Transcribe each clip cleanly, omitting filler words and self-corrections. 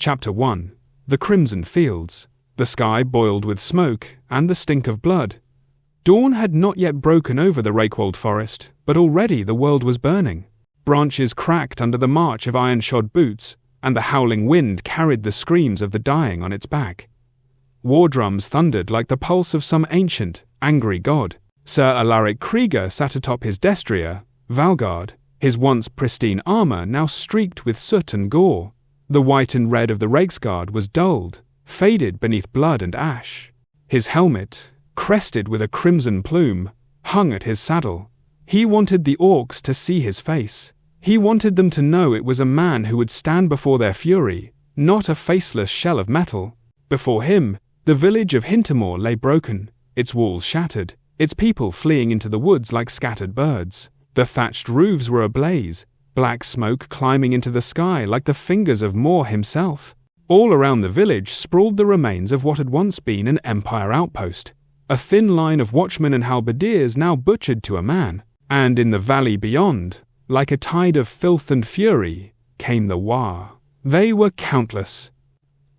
Chapter 1. The Crimson Fields. The sky boiled with smoke and the stink of blood. Dawn had not yet broken over the Reiksguard forest, but already the world was burning. Branches cracked under the march of iron-shod boots, and the howling wind carried the screams of the dying on its back. War drums thundered like the pulse of some ancient, angry god. Sir Alaric Krieger sat atop his destrier, Valgard, his once pristine armor now streaked with soot and gore. The white and red of the Reiksguard was dulled, faded beneath blood and ash. His helmet, crested with a crimson plume, hung at his saddle. He wanted the orcs to see his face. He wanted them to know it was a man who would stand before their fury, not a faceless shell of metal. Before him, the village of Hintermoor lay broken, its walls shattered, its people fleeing into the woods like scattered birds. The thatched roofs were ablaze, black smoke climbing into the sky like the fingers of Moor himself. All around the village sprawled the remains of what had once been an empire outpost, a thin line of watchmen and halberdiers now butchered to a man. And in the valley beyond, like a tide of filth and fury, came the War. They were countless.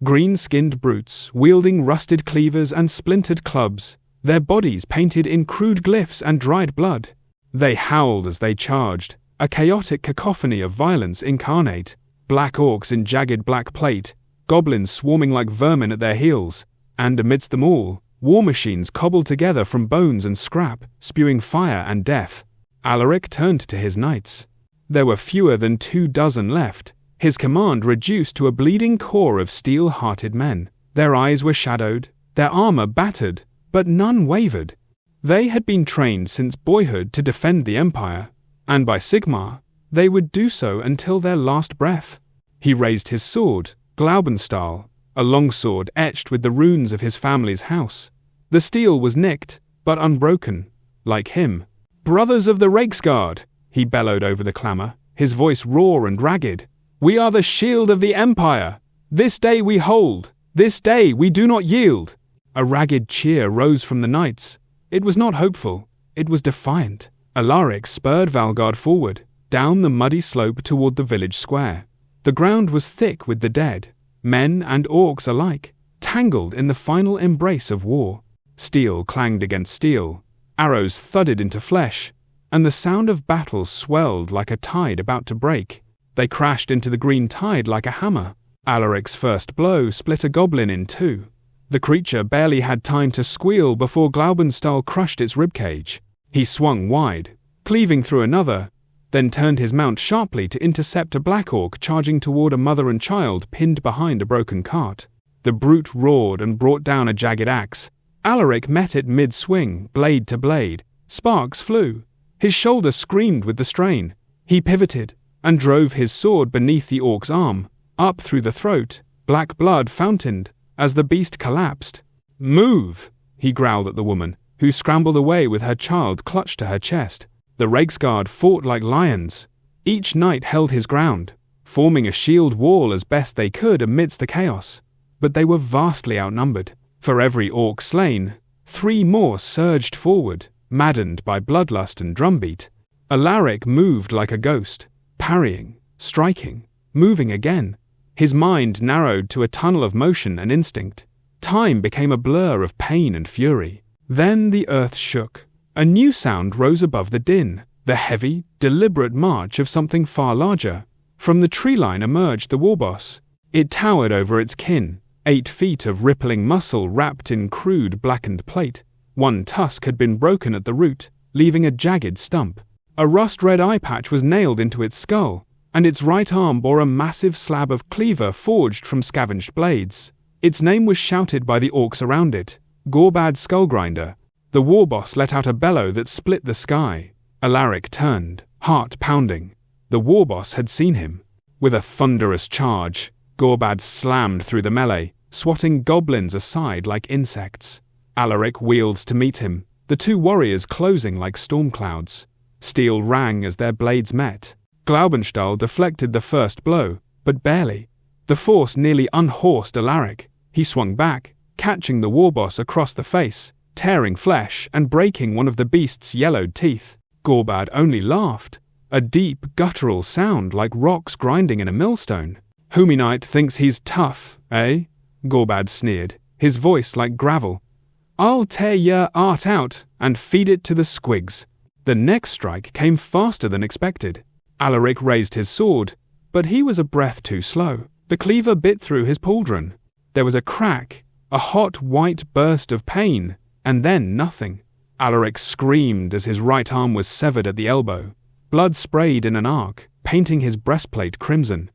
Green-skinned brutes, wielding rusted cleavers and splintered clubs, their bodies painted in crude glyphs and dried blood. They howled as they charged, a chaotic cacophony of violence incarnate. Black orcs in jagged black plate, goblins swarming like vermin at their heels, and amidst them all, war machines cobbled together from bones and scrap, spewing fire and death. Alaric turned to his knights. There were fewer than 24 left, his command reduced to a bleeding core of steel-hearted men. Their eyes were shadowed, their armor battered, but none wavered. They had been trained since boyhood to defend the Empire, and by Sigmar, they would do so until their last breath. He raised his sword, Glaubenstahl, a longsword etched with the runes of his family's house. The steel was nicked, but unbroken, like him. "Brothers of the Reiksguard," he bellowed over the clamor, his voice raw and ragged. "We are the shield of the Empire. This day we hold. This day we do not yield." A ragged cheer rose from the knights. It was not hopeful. It was defiant. Alaric spurred Valgard forward, down the muddy slope toward the village square. The ground was thick with the dead, men and orcs alike, tangled in the final embrace of war. Steel clanged against steel. Arrows thudded into flesh, and the sound of battle swelled like a tide about to break. They crashed into the green tide like a hammer. Alaric's first blow split a goblin in two. The creature barely had time to squeal before Glaubenstahl crushed its ribcage. He swung wide, cleaving through another, then turned his mount sharply to intercept a black orc charging toward a mother and child pinned behind a broken cart. The brute roared and brought down a jagged axe. Alaric met it mid-swing, blade to blade. Sparks flew. His shoulder screamed with the strain. He pivoted and drove his sword beneath the orc's arm, up through the throat. Black blood fountained as the beast collapsed. "Move!" he growled at the woman, who scrambled away with her child clutched to her chest. The Reiksguard fought like lions. Each knight held his ground, forming a shield wall as best they could amidst the chaos. But they were vastly outnumbered. For every orc slain, 3 more surged forward, maddened by bloodlust and drumbeat. Alaric moved like a ghost, parrying, striking, moving again. His mind narrowed to a tunnel of motion and instinct. Time became a blur of pain and fury. Then the earth shook. A new sound rose above the din, the heavy, deliberate march of something far larger. From the tree line emerged the warboss. It towered over its kin, 8 feet of rippling muscle wrapped in crude blackened plate. One tusk had been broken at the root, leaving a jagged stump. A rust-red eye patch was nailed into its skull, and its right arm bore a massive slab of cleaver forged from scavenged blades. Its name was shouted by the orcs around it, Gorbad Skullgrinder. The warboss let out a bellow that split the sky. Alaric turned, heart pounding. The warboss had seen him. With a thunderous charge, Gorbad slammed through the melee, swatting goblins aside like insects. Alaric wheeled to meet him, the 2 warriors closing like storm clouds. Steel rang as their blades met. Glaubenstahl deflected the first blow, but barely. The force nearly unhorsed Alaric. He swung back, catching the warboss across the face, tearing flesh and breaking one of the beast's yellowed teeth. Gorbad only laughed, a deep, guttural sound like rocks grinding in a millstone. Humanite thinks he's tough, eh? Gorbad sneered, his voice like gravel. I'll tear your art out and feed it to the squigs. The next strike came faster than expected. Alaric raised his sword, but he was a breath too slow. The cleaver bit through his pauldron. There was a crack, a hot white burst of pain, and then nothing. Alaric screamed as his right arm was severed at the elbow. Blood sprayed in an arc, painting his breastplate crimson.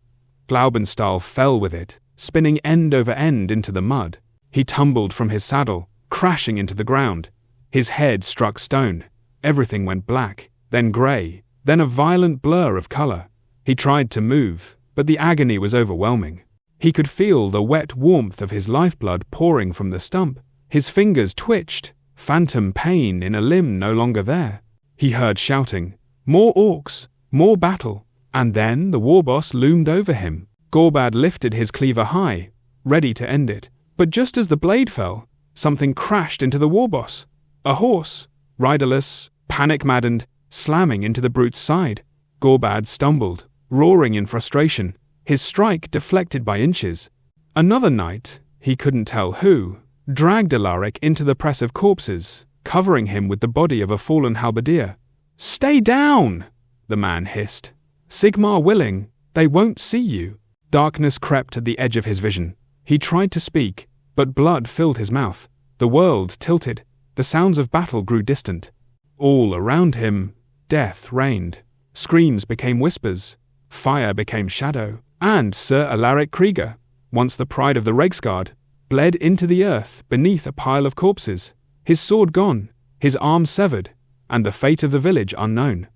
Glaubenstahl fell with it, spinning end over end into the mud. He tumbled from his saddle, crashing into the ground. His head struck stone. Everything went black, then grey, then a violent blur of color. He tried to move, but the agony was overwhelming. He could feel the wet warmth of his lifeblood pouring from the stump. His fingers twitched, phantom pain in a limb no longer there. He heard shouting, more orcs, more battle, and then the warboss loomed over him. Gorbad lifted his cleaver high, ready to end it. But just as the blade fell, something crashed into the warboss. A horse, riderless, panic-maddened, slamming into the brute's side. Gorbad stumbled, roaring in frustration, his strike deflected by inches. Another knight, he couldn't tell who, dragged Alaric into the press of corpses, covering him with the body of a fallen halberdier. Stay down! The man hissed. Sigmar willing, they won't see you. Darkness crept at the edge of his vision. He tried to speak, but blood filled his mouth. The world tilted. The sounds of battle grew distant. All around him, death reigned. Screams became whispers. Fire became shadow. And Sir Alaric Krieger, once the pride of the Reiksguard, bled into the earth beneath a pile of corpses. His sword gone, his arm severed, and the fate of the village unknown.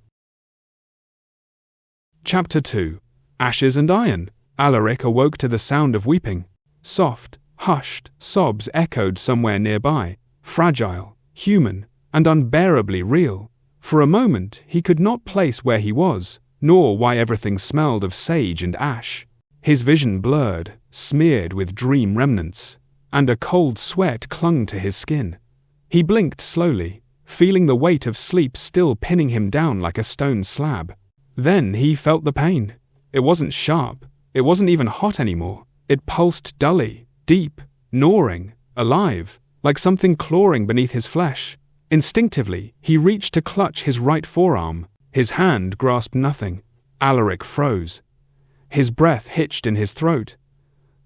Chapter 2. Ashes and Iron. Alaric awoke to the sound of weeping. Soft, hushed sobs echoed somewhere nearby, fragile, human, and unbearably real. For a moment he could not place where he was, nor why everything smelled of sage and ash. His vision blurred, smeared with dream remnants, and a cold sweat clung to his skin. He blinked slowly, feeling the weight of sleep still pinning him down like a stone slab. Then he felt the pain. It wasn't sharp, it wasn't even hot anymore. It pulsed dully, deep, gnawing, alive, like something clawing beneath his flesh. Instinctively, he reached to clutch his right forearm. His hand grasped nothing. Alaric froze. His breath hitched in his throat.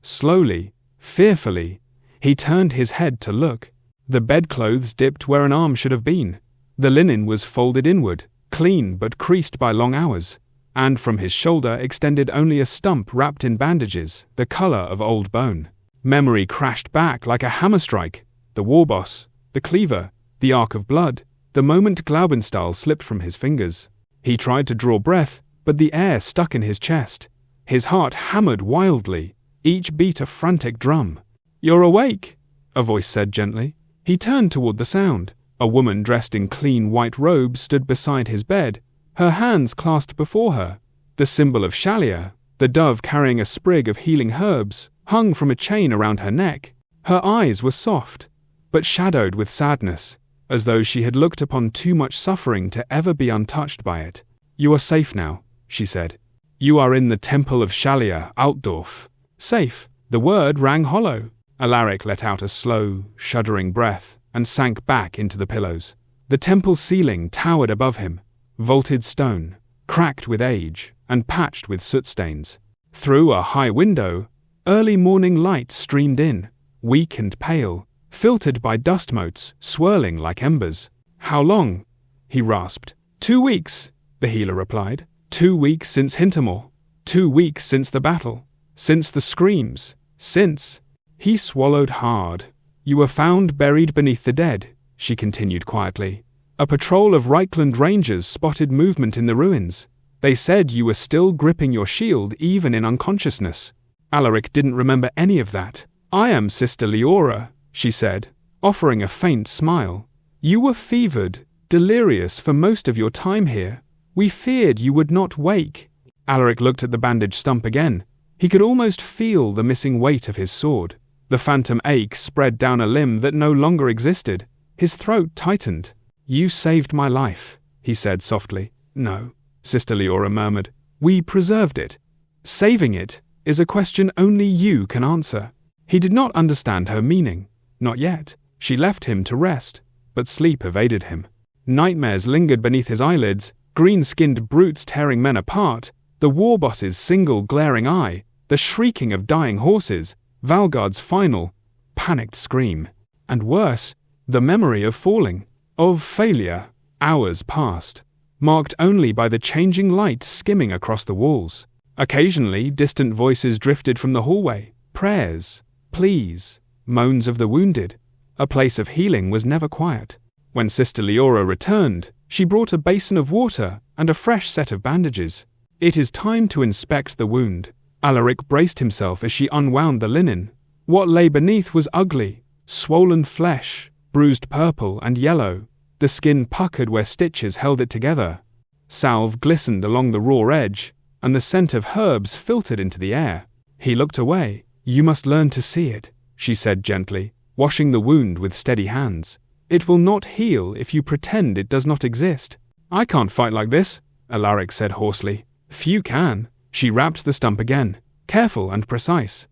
Slowly, fearfully, he turned his head to look. The bedclothes dipped where an arm should have been. The linen was folded inward, clean but creased by long hours, and from his shoulder extended only a stump wrapped in bandages, the color of old bone. Memory crashed back like a hammer strike. The warboss, the cleaver, the arc of blood, the moment Glaubenstahl slipped from his fingers. He tried to draw breath, but the air stuck in his chest. His heart hammered wildly, each beat a frantic drum. "You're awake," a voice said gently. He turned toward the sound. A woman dressed in clean white robes stood beside his bed, her hands clasped before her. The symbol of Shalia, the dove carrying a sprig of healing herbs, hung from a chain around her neck. Her eyes were soft, but shadowed with sadness, as though she had looked upon too much suffering to ever be untouched by it. "You are safe now," she said. "You are in the temple of Shalia, Altdorf." Safe. The word rang hollow. Alaric let out a slow, shuddering breath and sank back into the pillows. The temple's ceiling towered above him, vaulted stone, cracked with age and patched with soot stains. Through a high window, early morning light streamed in, weak and pale, filtered by dust motes swirling like embers. "How long?" he rasped. 2 weeks, the healer replied. 2 weeks since Hintermoor. 2 weeks since the battle. Since the screams. Since... He swallowed hard. "You were found buried beneath the dead," she continued quietly. "A patrol of Reichland rangers spotted movement in the ruins. They said you were still gripping your shield even in unconsciousness." Alaric didn't remember any of that. "I am Sister Leora," she said, offering a faint smile. "You were fevered, delirious for most of your time here. We feared you would not wake." Alaric looked at the bandaged stump again. He could almost feel the missing weight of his sword. The phantom ache spread down a limb that no longer existed. His throat tightened. "You saved my life," he said softly. "No," Sister Leora murmured. "We preserved it." "Saving it? is a question only you can answer." He did not understand her meaning. Not yet. She left him to rest, but sleep evaded him. Nightmares lingered beneath his eyelids, green-skinned brutes tearing men apart, the war boss's single glaring eye, the shrieking of dying horses, Valgard's final, panicked scream. And worse, the memory of falling, of failure. Hours passed, marked only by the changing light skimming across the walls. Occasionally, distant voices drifted from the hallway. Prayers, pleas, moans of the wounded. A place of healing was never quiet. When Sister Leora returned, she brought a basin of water and a fresh set of bandages. "It is time to inspect the wound." Alaric braced himself as she unwound the linen. What lay beneath was ugly, swollen flesh, bruised purple and yellow. The skin puckered where stitches held it together. Salve glistened along the raw edge, and the scent of herbs filtered into the air. He looked away. "You must learn to see it," she said gently, washing the wound with steady hands. "It will not heal if you pretend it does not exist." "I can't fight like this," Alaric said hoarsely. "Few can." She wrapped the stump again, careful and precise.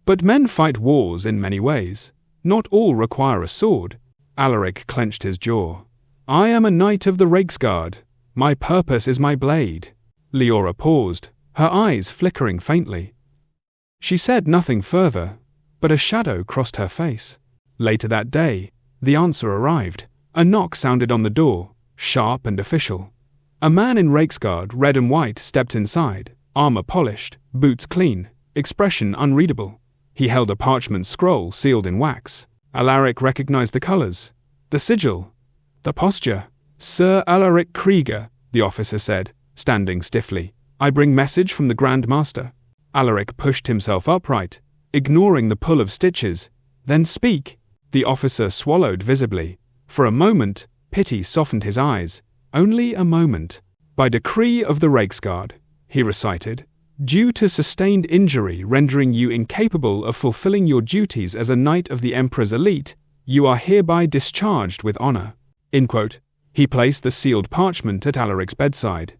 "But men fight wars in many ways. Not all require a sword." Alaric clenched his jaw. "I am a knight of the Reiksguard. My purpose is my blade." Leora paused, her eyes flickering faintly. She said nothing further, but a shadow crossed her face. Later that day, the answer arrived. A knock sounded on the door, sharp and official. A man in Reiksguard, red and white, stepped inside, armor polished, boots clean, expression unreadable. He held a parchment scroll sealed in wax. Alaric recognized the colors, the sigil, the posture. "Sir Alaric Krieger," the officer said, standing stiffly. "I bring message from the Grand Master." Alaric pushed himself upright, ignoring the pull of stitches. "Then speak." The officer swallowed visibly. For a moment, pity softened his eyes. Only a moment. "By decree of the Reiksguard," he recited, "due to sustained injury rendering you incapable of fulfilling your duties as a knight of the Emperor's elite, you are hereby discharged with honor." He placed the sealed parchment at Alaric's bedside.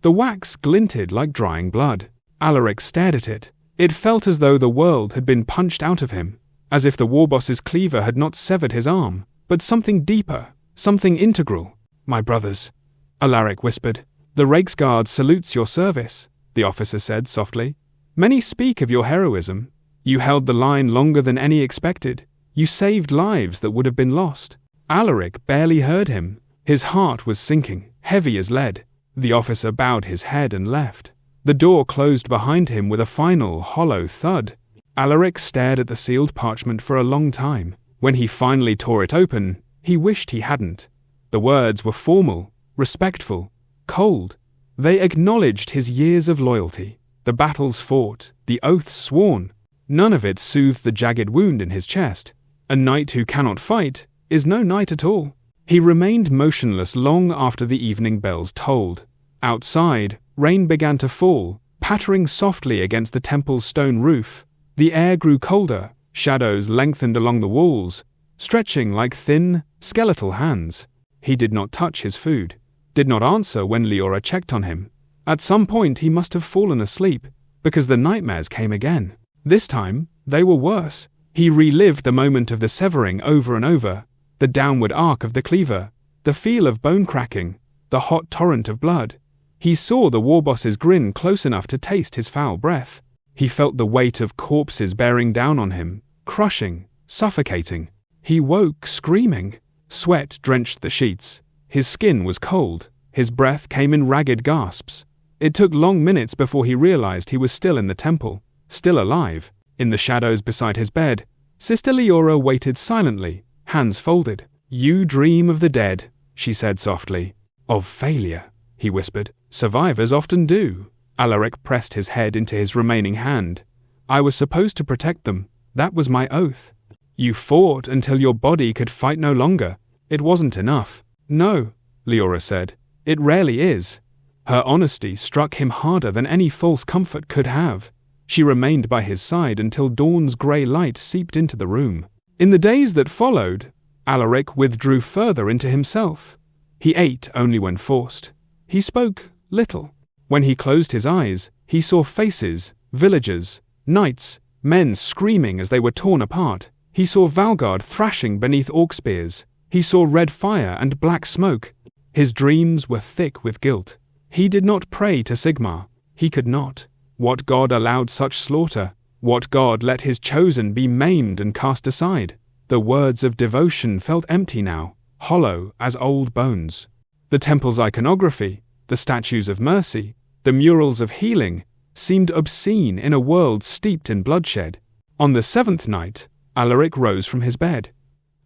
The wax glinted like drying blood. Alaric stared at it. It felt as though the world had been punched out of him, as if the warboss's cleaver had not severed his arm, but something deeper, something integral. "My brothers," Alaric whispered. "The Reiksguard salutes your service," the officer said softly. "Many speak of your heroism. You held the line longer than any expected. You saved lives that would have been lost." Alaric barely heard him. His heart was sinking, heavy as lead. The officer bowed his head and left. The door closed behind him with a final, hollow thud. Alaric stared at the sealed parchment for a long time. When he finally tore it open, he wished he hadn't. The words were formal, respectful, cold. They acknowledged his years of loyalty, the battles fought, the oaths sworn. None of it soothed the jagged wound in his chest. A knight who cannot fight is no knight at all. He remained motionless long after the evening bells tolled. Outside, rain began to fall, pattering softly against the temple's stone roof. The air grew colder, shadows lengthened along the walls, stretching like thin, skeletal hands. He did not touch his food, did not answer when Leora checked on him. At some point he must have fallen asleep, because the nightmares came again. This time, they were worse. He relived the moment of the severing over and over, the downward arc of the cleaver, the feel of bone cracking, the hot torrent of blood. He saw the warboss's grin close enough to taste his foul breath. He felt the weight of corpses bearing down on him, crushing, suffocating. He woke screaming. Sweat drenched the sheets. His skin was cold. His breath came in ragged gasps. It took long minutes before he realized he was still in the temple, still alive. In the shadows beside his bed, Sister Leora waited silently, hands folded. "You dream of the dead," she said softly. "Of failure," he whispered. "Survivors often do." Alaric pressed his head into his remaining hand. "I was supposed to protect them. That was my oath." "You fought until your body could fight no longer. It wasn't enough." "No," Leora said. "It rarely is." Her honesty struck him harder than any false comfort could have. She remained by his side until dawn's grey light seeped into the room. In the days that followed, Alaric withdrew further into himself. He ate only when forced. He spoke little. When he closed his eyes, he saw faces, Villagers, knights, men screaming as they were torn apart. He saw Valgard thrashing beneath orc spears. He saw red fire and black smoke. His dreams were thick with guilt. He did not pray to Sigmar. He could not. What god allowed such slaughter? What god let his chosen be maimed and cast aside? The words of devotion felt empty now, hollow as old bones. The temple's iconography, the statues of mercy, the murals of healing, seemed obscene in a world steeped in bloodshed. On the 7th night, Alaric rose from his bed.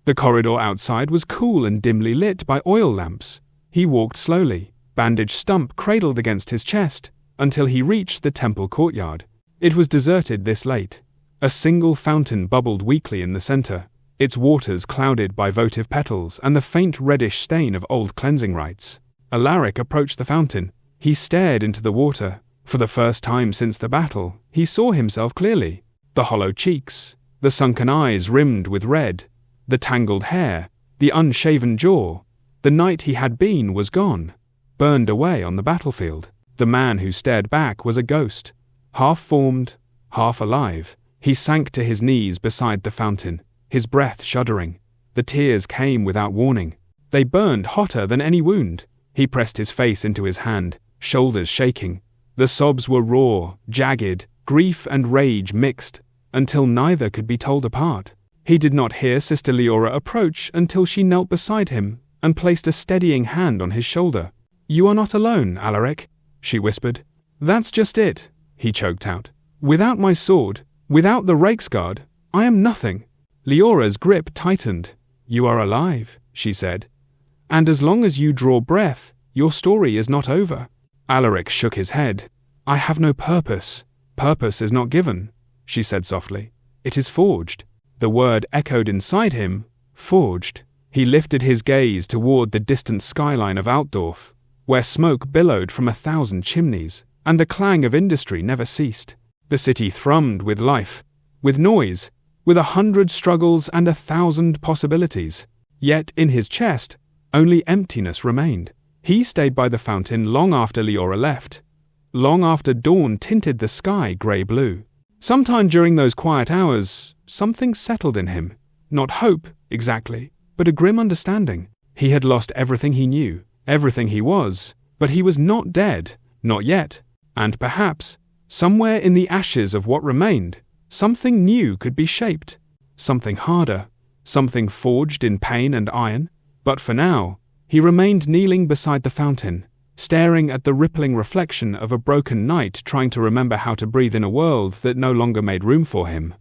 The corridor outside was cool and dimly lit by oil lamps. He walked slowly, bandaged stump cradled against his chest, until he reached the temple courtyard. It was deserted this late. A single fountain bubbled weakly in the center, its waters clouded by votive petals and the faint reddish stain of old cleansing rites. Alaric approached the fountain. He stared into the water. For the first time since the battle, he saw himself clearly. The hollow cheeks, the sunken eyes rimmed with red, the tangled hair, the unshaven jaw. The knight he had been was gone, burned away on the battlefield. The man who stared back was a ghost, half-formed, half alive. He sank to his knees beside the fountain, his breath shuddering. The tears came without warning. They burned hotter than any wound. He pressed his face into his hand, shoulders shaking. The sobs were raw, jagged, grief and rage mixed, until neither could be told apart. He did not hear Sister Leora approach until she knelt beside him and placed a steadying hand on his shoulder. "You are not alone, Alaric," she whispered. "That's just it," he choked out. "Without my sword, without the Reiksguard, I am nothing." Leora's grip tightened. "You are alive," she said. "And as long as you draw breath, your story is not over." Alaric shook his head. "I have no purpose. Purpose is not given," she said softly. "It is forged." The word echoed inside him, forged. He lifted his gaze toward the distant skyline of Altdorf, where smoke billowed from 1,000 chimneys, and the clang of industry never ceased. The city thrummed with life, with noise, with 100 struggles and 1,000 possibilities. Yet in his chest, only emptiness remained. He stayed by the fountain long after Leora left, long after dawn tinted the sky grey-blue. Sometime during those quiet hours, something settled in him. Not hope, exactly, but a grim understanding. He had lost everything he knew, everything he was, but he was not dead, not yet. And perhaps, somewhere in the ashes of what remained, something new could be shaped. Something harder, something forged in pain and iron. But for now, he remained kneeling beside the fountain, staring at the rippling reflection of a broken knight trying to remember how to breathe in a world that no longer made room for him.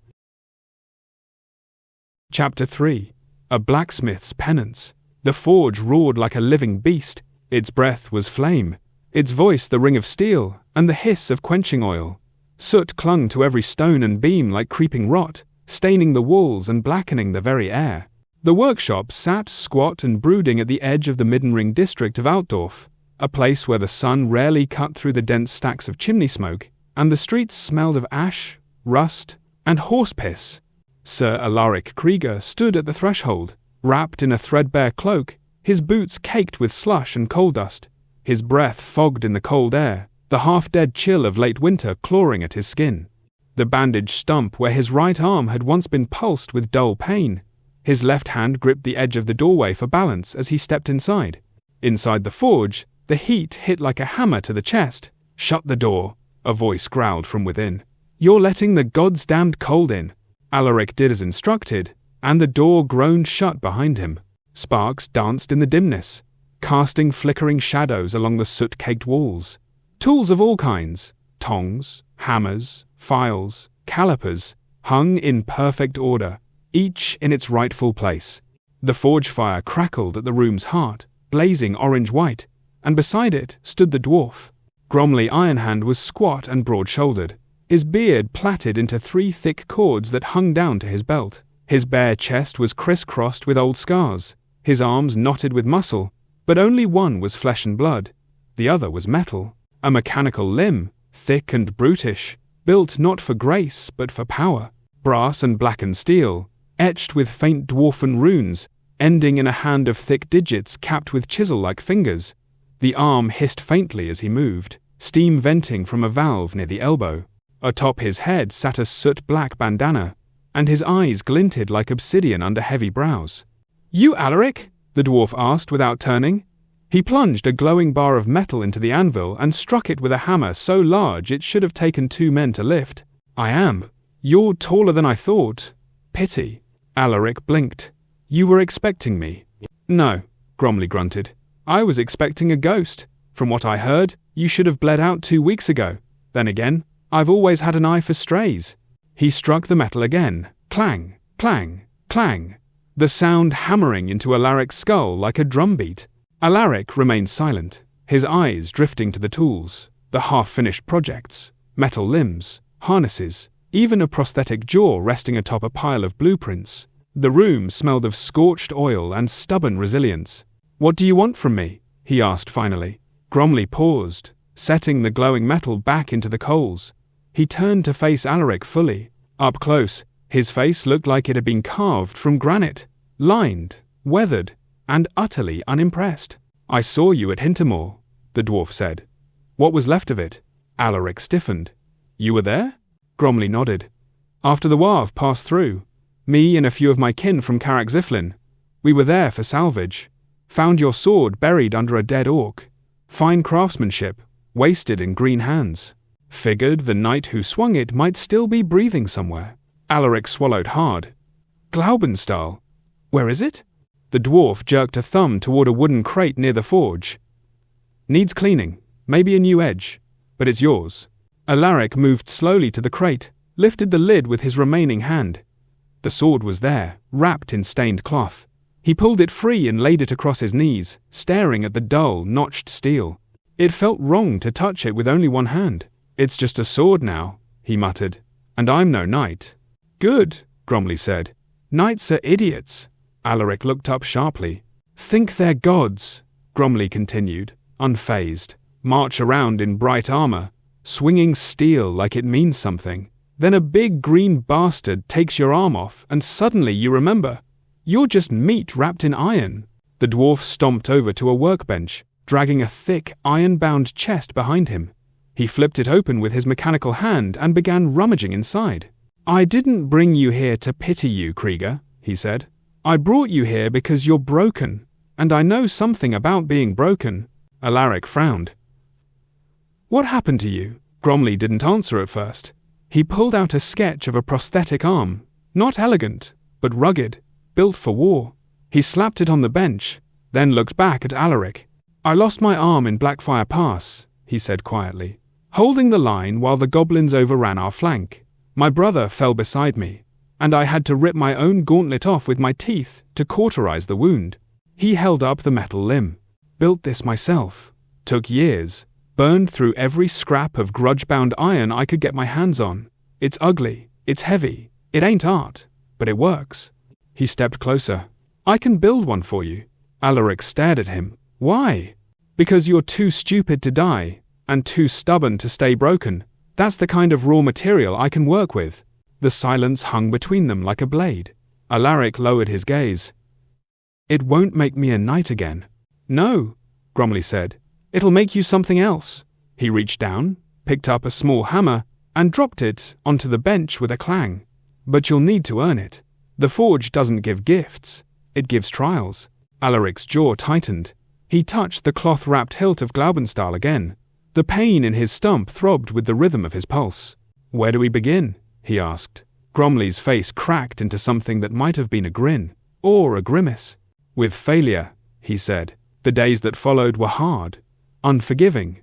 Chapter 3. A Blacksmith's Penance. The forge roared like a living beast. Its breath was flame, its voice the ring of steel, and the hiss of quenching oil. Soot clung to every stone and beam like creeping rot, staining the walls and blackening the very air. The workshop sat squat and brooding at the edge of the Middenring district of Altdorf, a place where the sun rarely cut through the dense stacks of chimney smoke, and the streets smelled of ash, rust, and horse piss. Sir Alaric Krieger stood at the threshold, wrapped in a threadbare cloak, his boots caked with slush and coal dust, his breath fogged in the cold air, the half-dead chill of late winter clawing at his skin. The bandaged stump where his right arm had once been pulsed with dull pain. His left hand gripped the edge of the doorway for balance as he stepped inside. Inside the forge, the heat hit like a hammer to the chest. "Shut the door," a voice growled from within. "You're letting the gods damned cold in." Alaric did as instructed, and the door groaned shut behind him. Sparks danced in the dimness, casting flickering shadows along the soot-caked walls. Tools of all kinds, tongs, hammers, files, calipers, hung in perfect order, each in its rightful place. The forge fire crackled at the room's heart, blazing orange-white, and beside it stood the dwarf. Gromley Ironhand was squat and broad-shouldered, his beard plaited into 3 thick cords that hung down to his belt. His bare chest was criss-crossed with old scars, his arms knotted with muscle, but only one was flesh and blood, the other was metal, a mechanical limb, thick and brutish, built not for grace but for power, brass and blackened steel, etched with faint dwarfen runes, ending in a hand of thick digits capped with chisel-like fingers. The arm hissed faintly as he moved, steam venting from a valve near the elbow. Atop his head sat a soot-black bandana, and his eyes glinted like obsidian under heavy brows. "You Alaric?" the dwarf asked without turning. He plunged a glowing bar of metal into the anvil and struck it with a hammer so large it should have taken 2 men to lift. "I am. You're taller than I thought. Pity." Alaric blinked. "You were expecting me?" "No," Gromley grunted. "I was expecting a ghost. From what I heard, you should have bled out 2 weeks ago. Then again, I've always had an eye for strays." He struck the metal again. Clang, clang, clang. The sound hammering into Alaric's skull like a drumbeat. Alaric remained silent, his eyes drifting to the tools, the half-finished projects, metal limbs, harnesses, even a prosthetic jaw resting atop a pile of blueprints. The room smelled of scorched oil and stubborn resilience. "What do you want from me?" he asked finally. Gromley paused, setting the glowing metal back into the coals. He turned to face Alaric fully. Up close, his face looked like it had been carved from granite, lined, weathered, and utterly unimpressed. "I saw you at Hintermoor," the dwarf said. "What was left of it?" Alaric stiffened. "You were there?" Gromley nodded. "After the Warv passed through. Me and a few of my kin from Carrick Ziflin. We were there for salvage. Found your sword buried under a dead orc. Fine craftsmanship, wasted in green hands. Figured the knight who swung it might still be breathing somewhere." Alaric swallowed hard. "Glaubenstahl. Where is it?" The dwarf jerked a thumb toward a wooden crate near the forge. "Needs cleaning, maybe a new edge, but it's yours." Alaric moved slowly to the crate, lifted the lid with his remaining hand. The sword was there, wrapped in stained cloth. He pulled it free and laid it across his knees, staring at the dull, notched steel. It felt wrong to touch it with only one hand. "It's just a sword now," he muttered, "and I'm no knight." "Good," Gromley said. "Knights are idiots." Alaric looked up sharply. "Think they're gods," Gromley continued, unfazed. "March around in bright armor, swinging steel like it means something. Then a big green bastard takes your arm off, and suddenly you remember. You're just meat wrapped in iron." The dwarf stomped over to a workbench, dragging a thick, iron-bound chest behind him. He flipped it open with his mechanical hand and began rummaging inside. "I didn't bring you here to pity you, Krieger," he said. "I brought you here because you're broken, and I know something about being broken." Alaric frowned. "What happened to you?" Gromley didn't answer at first. He pulled out a sketch of a prosthetic arm, not elegant, but rugged, built for war. He slapped it on the bench, then looked back at Alaric. "I lost my arm in Blackfire Pass," he said quietly, "holding the line while the goblins overran our flank. My brother fell beside me, and I had to rip my own gauntlet off with my teeth to cauterize the wound." He held up the metal limb. "Built this myself. Took years. Burned through every scrap of grudge-bound iron I could get my hands on. It's ugly. It's heavy. It ain't art, but it works." He stepped closer. "I can build one for you." Alaric stared at him. "Why?" "Because you're too stupid to die, and too stubborn to stay broken. That's the kind of raw material I can work with." The silence hung between them like a blade. Alaric lowered his gaze. "It won't make me a knight again." "No," Gromley said. "It'll make you something else." He reached down, picked up a small hammer, and dropped it onto the bench with a clang. "But you'll need to earn it. The forge doesn't give gifts. It gives trials." Alaric's jaw tightened. He touched the cloth-wrapped hilt of Glaubenstahl again. The pain in his stump throbbed with the rhythm of his pulse. "Where do we begin?" he asked. Gromley's face cracked into something that might have been a grin, or a grimace. "With failure," he said. The days that followed were hard, unforgiving,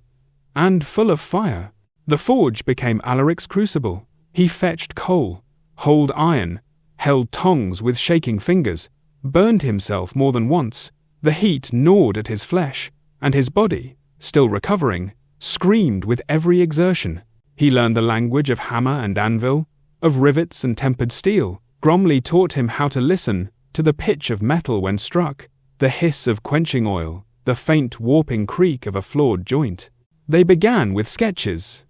and full of fire. The forge became Alaric's crucible. He fetched coal, holed iron, held tongs with shaking fingers, burned himself more than once. The heat gnawed at his flesh, and his body, still recovering, screamed with every exertion. He learned the language of hammer and anvil, of rivets and tempered steel. Gromley taught him how to listen to the pitch of metal when struck, the hiss of quenching oil, the faint warping creak of a flawed joint. They began with sketches,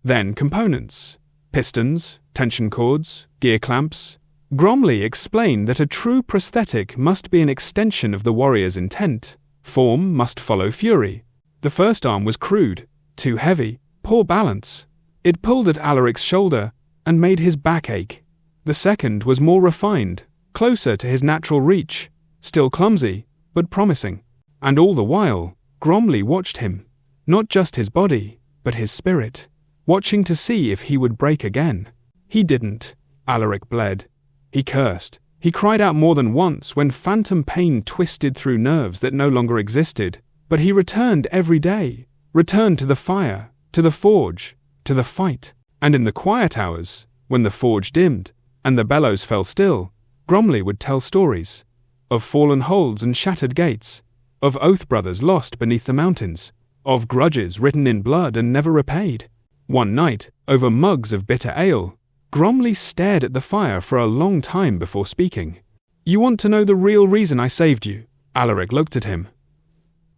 then components, pistons, tension cords, gear clamps. Gromley explained that a true prosthetic must be an extension of the warrior's intent. Form must follow fury. The first arm was crude, too heavy, poor balance. It pulled at Alaric's shoulder and made his back ache. The second was more refined, closer to his natural reach, still clumsy, but promising. And all the while, Gromley watched him. Not just his body, but his spirit, watching to see if he would break again. He didn't. Alaric bled. He cursed. He cried out more than once when phantom pain twisted through nerves that no longer existed. But he returned every day, returned to the fire, to the forge, to the fight. And in the quiet hours, when the forge dimmed and the bellows fell still, Gromley would tell stories of fallen holds and shattered gates, of oath brothers lost beneath the mountains, of grudges written in blood and never repaid. One night, over mugs of bitter ale, Gromley stared at the fire for a long time before speaking. "You want to know the real reason I saved you?" Alaric looked at him.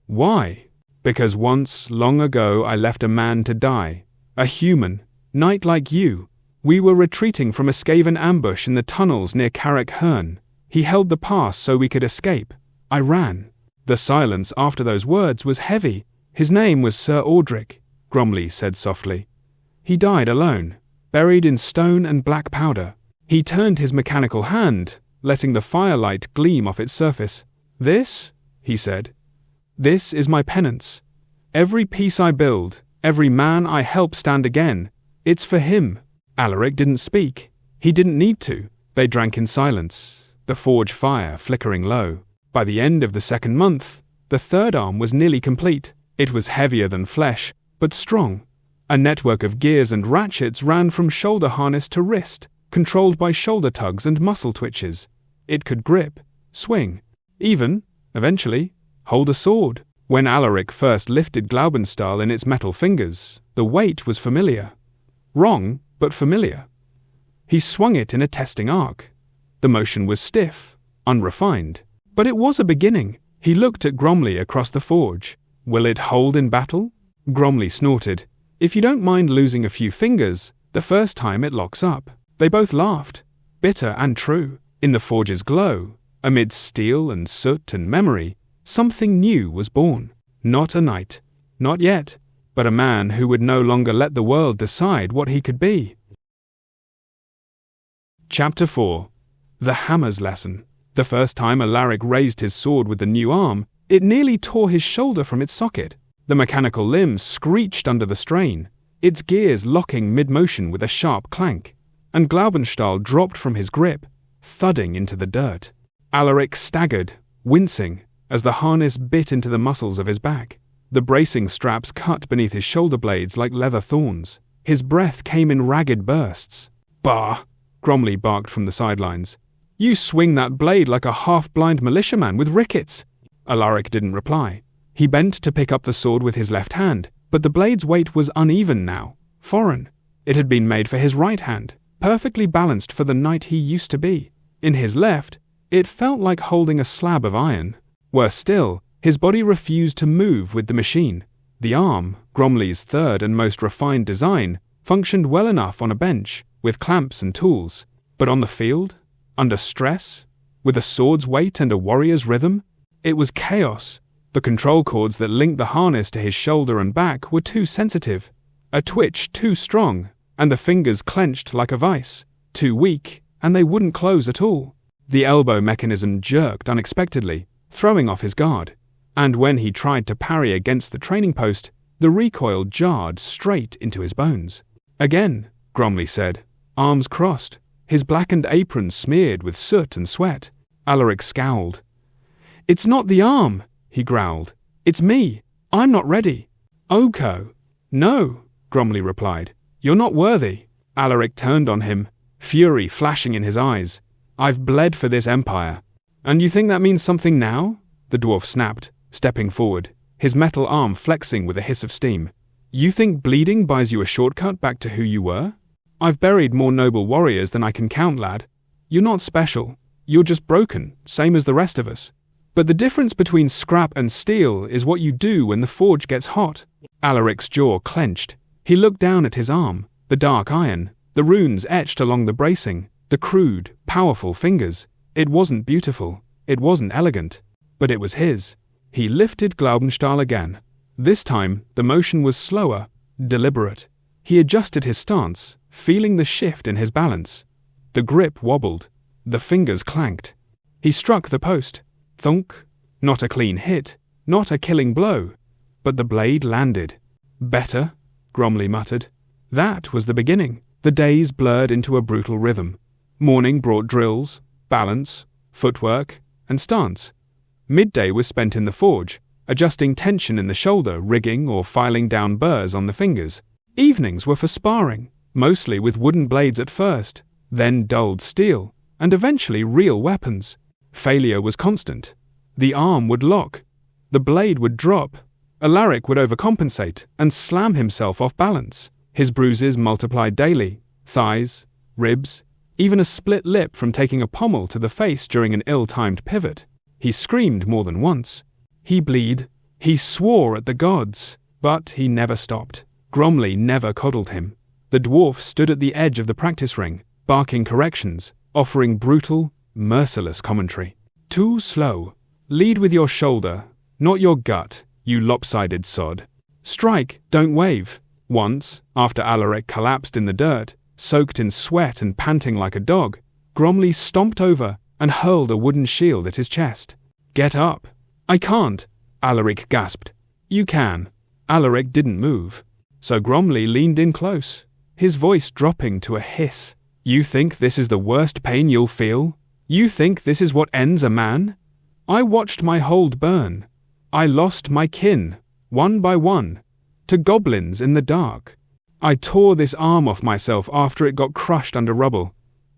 "Why?" "Because once, long ago, I left a man to die. A human, knight like you. We were retreating from a Skaven ambush in the tunnels near Carrick Herne. He held the pass so we could escape. I ran." The silence after those words was heavy. "His name was Sir Audric," Gromley said softly. "He died alone, buried in stone and black powder." He turned his mechanical hand, letting the firelight gleam off its surface. "This," he said, "this is my penance. Every piece I build, every man I help stand again, it's for him." Alaric didn't speak. He didn't need to. They drank in silence, the forge fire flickering low. By the end of the second month, the third arm was nearly complete. It was heavier than flesh, but strong. A network of gears and ratchets ran from shoulder harness to wrist, controlled by shoulder tugs and muscle twitches. It could grip, swing, even, eventually, hold a sword. When Alaric first lifted Glaubenstahl in its metal fingers, the weight was familiar. Wrong, but familiar. He swung it in a testing arc. The motion was stiff, unrefined. But it was a beginning. He looked at Gromley across the forge. "Will it hold in battle?" Gromley snorted. "If you don't mind losing a few fingers, the first time it locks up." They both laughed, bitter and true. In the forge's glow, amid steel and soot and memory, something new was born. Not a knight, not yet, but a man who would no longer let the world decide what he could be. Chapter 4. The Hammer's Lesson. The first time Alaric raised his sword with the new arm, it nearly tore his shoulder from its socket. The mechanical limb screeched under the strain, its gears locking mid-motion with a sharp clank, and Glaubenstahl dropped from his grip, thudding into the dirt. Alaric staggered, wincing, as the harness bit into the muscles of his back. The bracing straps cut beneath his shoulder blades like leather thorns. His breath came in ragged bursts. "Bah!" Gromley barked from the sidelines. "You swing that blade like a half-blind militiaman with rickets." Alaric didn't reply. He bent to pick up the sword with his left hand, but the blade's weight was uneven now, foreign. It had been made for his right hand, perfectly balanced for the knight he used to be. In his left, it felt like holding a slab of iron. Worse still, his body refused to move with the machine. The arm, Gromley's third and most refined design, functioned well enough on a bench, with clamps and tools. But on the field, under stress, with a sword's weight and a warrior's rhythm, it was chaos. The control cords that linked the harness to his shoulder and back were too sensitive, a twitch too strong, and the fingers clenched like a vice, too weak, and they wouldn't close at all. The elbow mechanism jerked unexpectedly, throwing off his guard, and when he tried to parry against the training post, the recoil jarred straight into his bones. "Again," Gromley said, arms crossed, his blackened apron smeared with soot and sweat. Alaric scowled. "It's not the arm," he growled. "It's me. I'm not ready." "Oko." "No," Gromley replied. "You're not worthy." Alaric turned on him, fury flashing in his eyes. "I've bled for this empire." "And you think that means something now?" the dwarf snapped, stepping forward, his metal arm flexing with a hiss of steam. "You think bleeding buys you a shortcut back to who you were? I've buried more noble warriors than I can count, lad. You're not special. You're just broken, same as the rest of us. But the difference between scrap and steel is what you do when the forge gets hot." Alaric's jaw clenched. He looked down at his arm, the dark iron, the runes etched along the bracing, the crude, powerful fingers. It wasn't beautiful, it wasn't elegant, but it was his. He lifted Glaubenstahl again. This time, the motion was slower, deliberate. He adjusted his stance, feeling the shift in his balance. The grip wobbled. The fingers clanked. He struck the post. Thunk. Not a clean hit, not a killing blow. But the blade landed. Better, Gromley muttered. That was the beginning. The days blurred into a brutal rhythm. Morning brought drills, balance, footwork, and stance. Midday was spent in the forge, adjusting tension in the shoulder, rigging or filing down burrs on the fingers. Evenings were for sparring, mostly with wooden blades at first, then dulled steel, and eventually real weapons. Failure was constant. The arm would lock. The blade would drop. Alaric would overcompensate and slam himself off balance. His bruises multiplied daily. Thighs, ribs, even a split lip from taking a pommel to the face during an ill-timed pivot. He screamed more than once. He bled. He swore at the gods. But he never stopped. Gromley never coddled him. The dwarf stood at the edge of the practice ring, barking corrections, offering brutal, merciless commentary. Too slow. Lead with your shoulder, not your gut, you lopsided sod. Strike, don't wave. Once, after Alaric collapsed in the dirt, soaked in sweat and panting like a dog, Gromley stomped over and hurled a wooden shield at his chest. Get up. I can't, Alaric gasped. You can. Alaric didn't move. So Gromley leaned in close, his voice dropping to a hiss. You think this is the worst pain you'll feel? You think this is what ends a man? I watched my hold burn. I lost my kin, one by one, to goblins in the dark. I tore this arm off myself after it got crushed under rubble.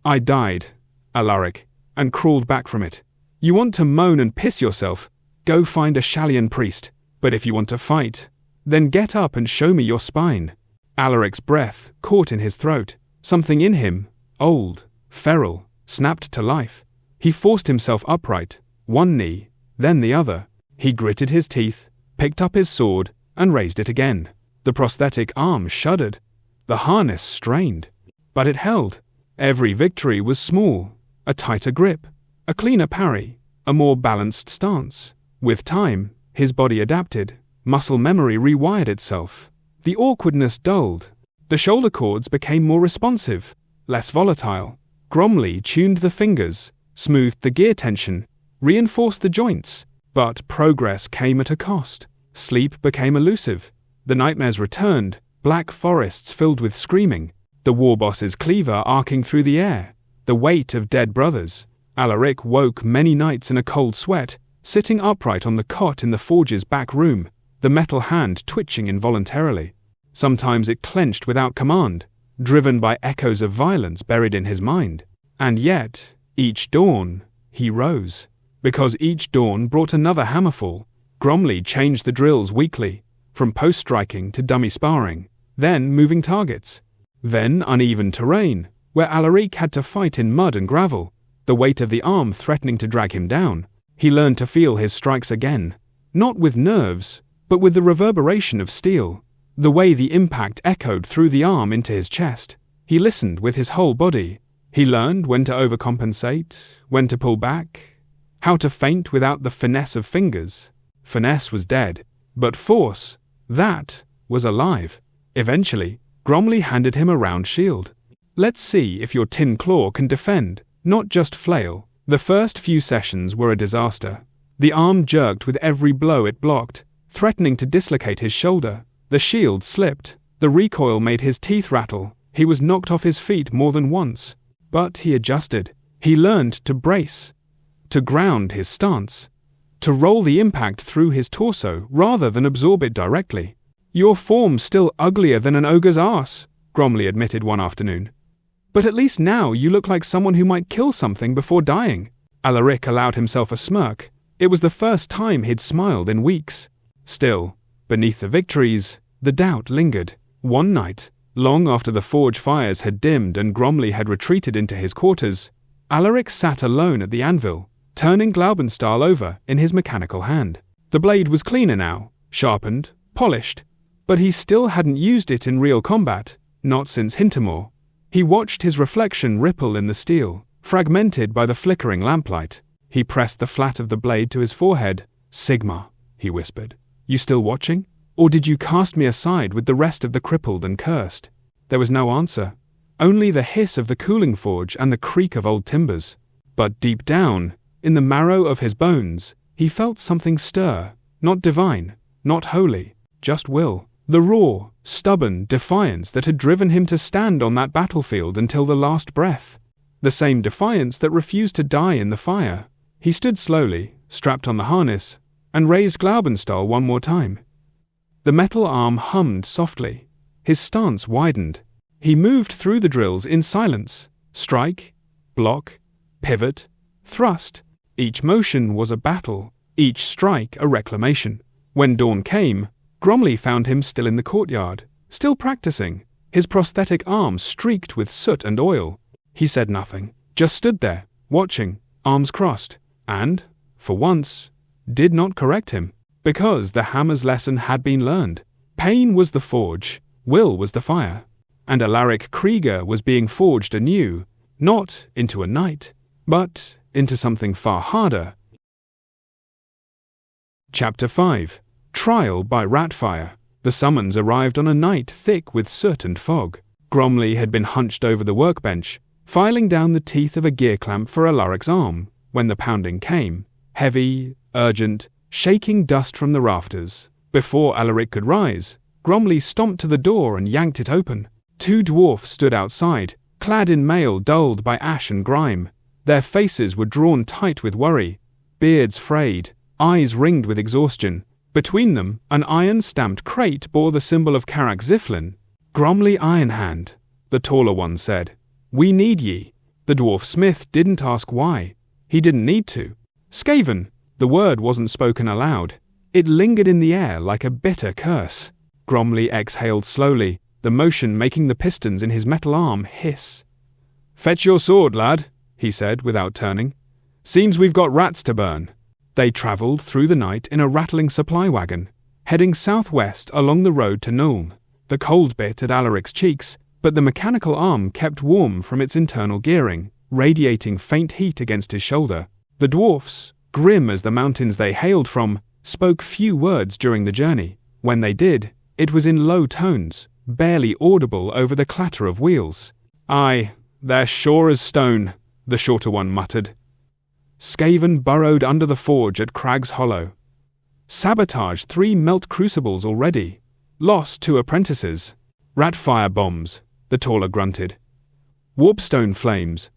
I died, Alaric, and crawled back from it. You want to moan and piss yourself? Go find a Shalian priest. But if you want to fight, then get up and show me your spine. Alaric's breath caught in his throat. Something in him, old, feral, snapped to life. He forced himself upright, one knee, then the other. He gritted his teeth, picked up his sword, and raised it again. The prosthetic arm shuddered. The harness strained. But it held. Every victory was small. A tighter grip, a cleaner parry, a more balanced stance. With time, his body adapted. Muscle memory rewired itself. The awkwardness dulled. The shoulder cords became more responsive, less volatile. Gromley tuned the fingers, smoothed the gear tension, reinforced the joints. But progress came at a cost. Sleep became elusive. The nightmares returned, black forests filled with screaming, the war boss's cleaver arcing through the air, the weight of dead brothers. Alaric woke many nights in a cold sweat, sitting upright on the cot in the forge's back room, the metal hand twitching involuntarily. Sometimes it clenched without command, driven by echoes of violence buried in his mind. And yet, each dawn, he rose. Because each dawn brought another hammerfall. Gromley changed the drills weekly, from post-striking to dummy sparring, then moving targets, then uneven terrain, where Alaric had to fight in mud and gravel, the weight of the arm threatening to drag him down. He learned to feel his strikes again, not with nerves, but with the reverberation of steel, the way the impact echoed through the arm into his chest. He listened with his whole body. He learned when to overcompensate, when to pull back, how to feint without the finesse of fingers. Finesse was dead, but force, that was alive. Eventually, Gromley handed him a round shield. Let's see if your tin claw can defend, not just flail. The first few sessions were a disaster. The arm jerked with every blow it blocked, threatening to dislocate his shoulder. The shield slipped. The recoil made his teeth rattle. He was knocked off his feet more than once. But he adjusted. He learned to brace, to ground his stance, to roll the impact through his torso rather than absorb it directly. Your form's still uglier than an ogre's arse, Gromley admitted one afternoon. But at least now you look like someone who might kill something before dying. Alaric allowed himself a smirk. It was the first time he'd smiled in weeks. Still, beneath the victories, the doubt lingered. One night, long after the forge fires had dimmed and Gromley had retreated into his quarters, Alaric sat alone at the anvil, turning Glaubenstahl over in his mechanical hand. The blade was cleaner now, sharpened, polished, but he still hadn't used it in real combat, not since Hintermoor. He watched his reflection ripple in the steel, fragmented by the flickering lamplight. He pressed the flat of the blade to his forehead. Sigmar, he whispered, you still watching? Or did you cast me aside with the rest of the crippled and cursed? There was no answer, only the hiss of the cooling forge and the creak of old timbers. But deep down, in the marrow of his bones, he felt something stir, not divine, not holy, just will. The raw, stubborn defiance that had driven him to stand on that battlefield until the last breath. The same defiance that refused to die in the fire. He stood slowly, strapped on the harness, and raised Glaubenstahl one more time. The metal arm hummed softly. His stance widened. He moved through the drills in silence. Strike, block, pivot, thrust. Each motion was a battle, each strike a reclamation. When dawn came, Gromley found him still in the courtyard, still practicing, his prosthetic arm streaked with soot and oil. He said nothing, just stood there, watching, arms crossed, and, for once, did not correct him, because the hammer's lesson had been learned. Pain was the forge, will was the fire, and Alaric Krieger was being forged anew, not into a knight, but into something far harder. Chapter 5. Trial by Ratfire. The summons arrived on a night thick with soot and fog. Gromley had been hunched over the workbench, filing down the teeth of a gear clamp for Alaric's arm, when the pounding came, heavy, urgent, shaking dust from the rafters. Before Alaric could rise, Gromley stomped to the door and yanked it open. 2 dwarfs stood outside, clad in mail dulled by ash and grime. Their faces were drawn tight with worry, beards frayed, eyes ringed with exhaustion. Between them, an iron-stamped crate bore the symbol of Karak Ziflin. "Gromley Ironhand," the taller one said. "We need ye." The dwarf smith didn't ask why. He didn't need to. Skaven, the word wasn't spoken aloud. It lingered in the air like a bitter curse. Gromley exhaled slowly, the motion making the pistons in his metal arm hiss. "Fetch your sword, lad," he said without turning. "Seems we've got rats to burn." They travelled through the night in a rattling supply wagon, heading southwest along the road to Nuln. The cold bit at Alaric's cheeks, but the mechanical arm kept warm from its internal gearing, radiating faint heat against his shoulder. The dwarfs, grim as the mountains they hailed from, spoke few words during the journey. When they did, it was in low tones, barely audible over the clatter of wheels. "Aye, they're sure as stone," the shorter one muttered. Skaven burrowed under the forge at Crag's Hollow. Sabotaged 3 melt crucibles already. Lost 2 apprentices. Ratfire bombs, the taller grunted. Warpstone flames.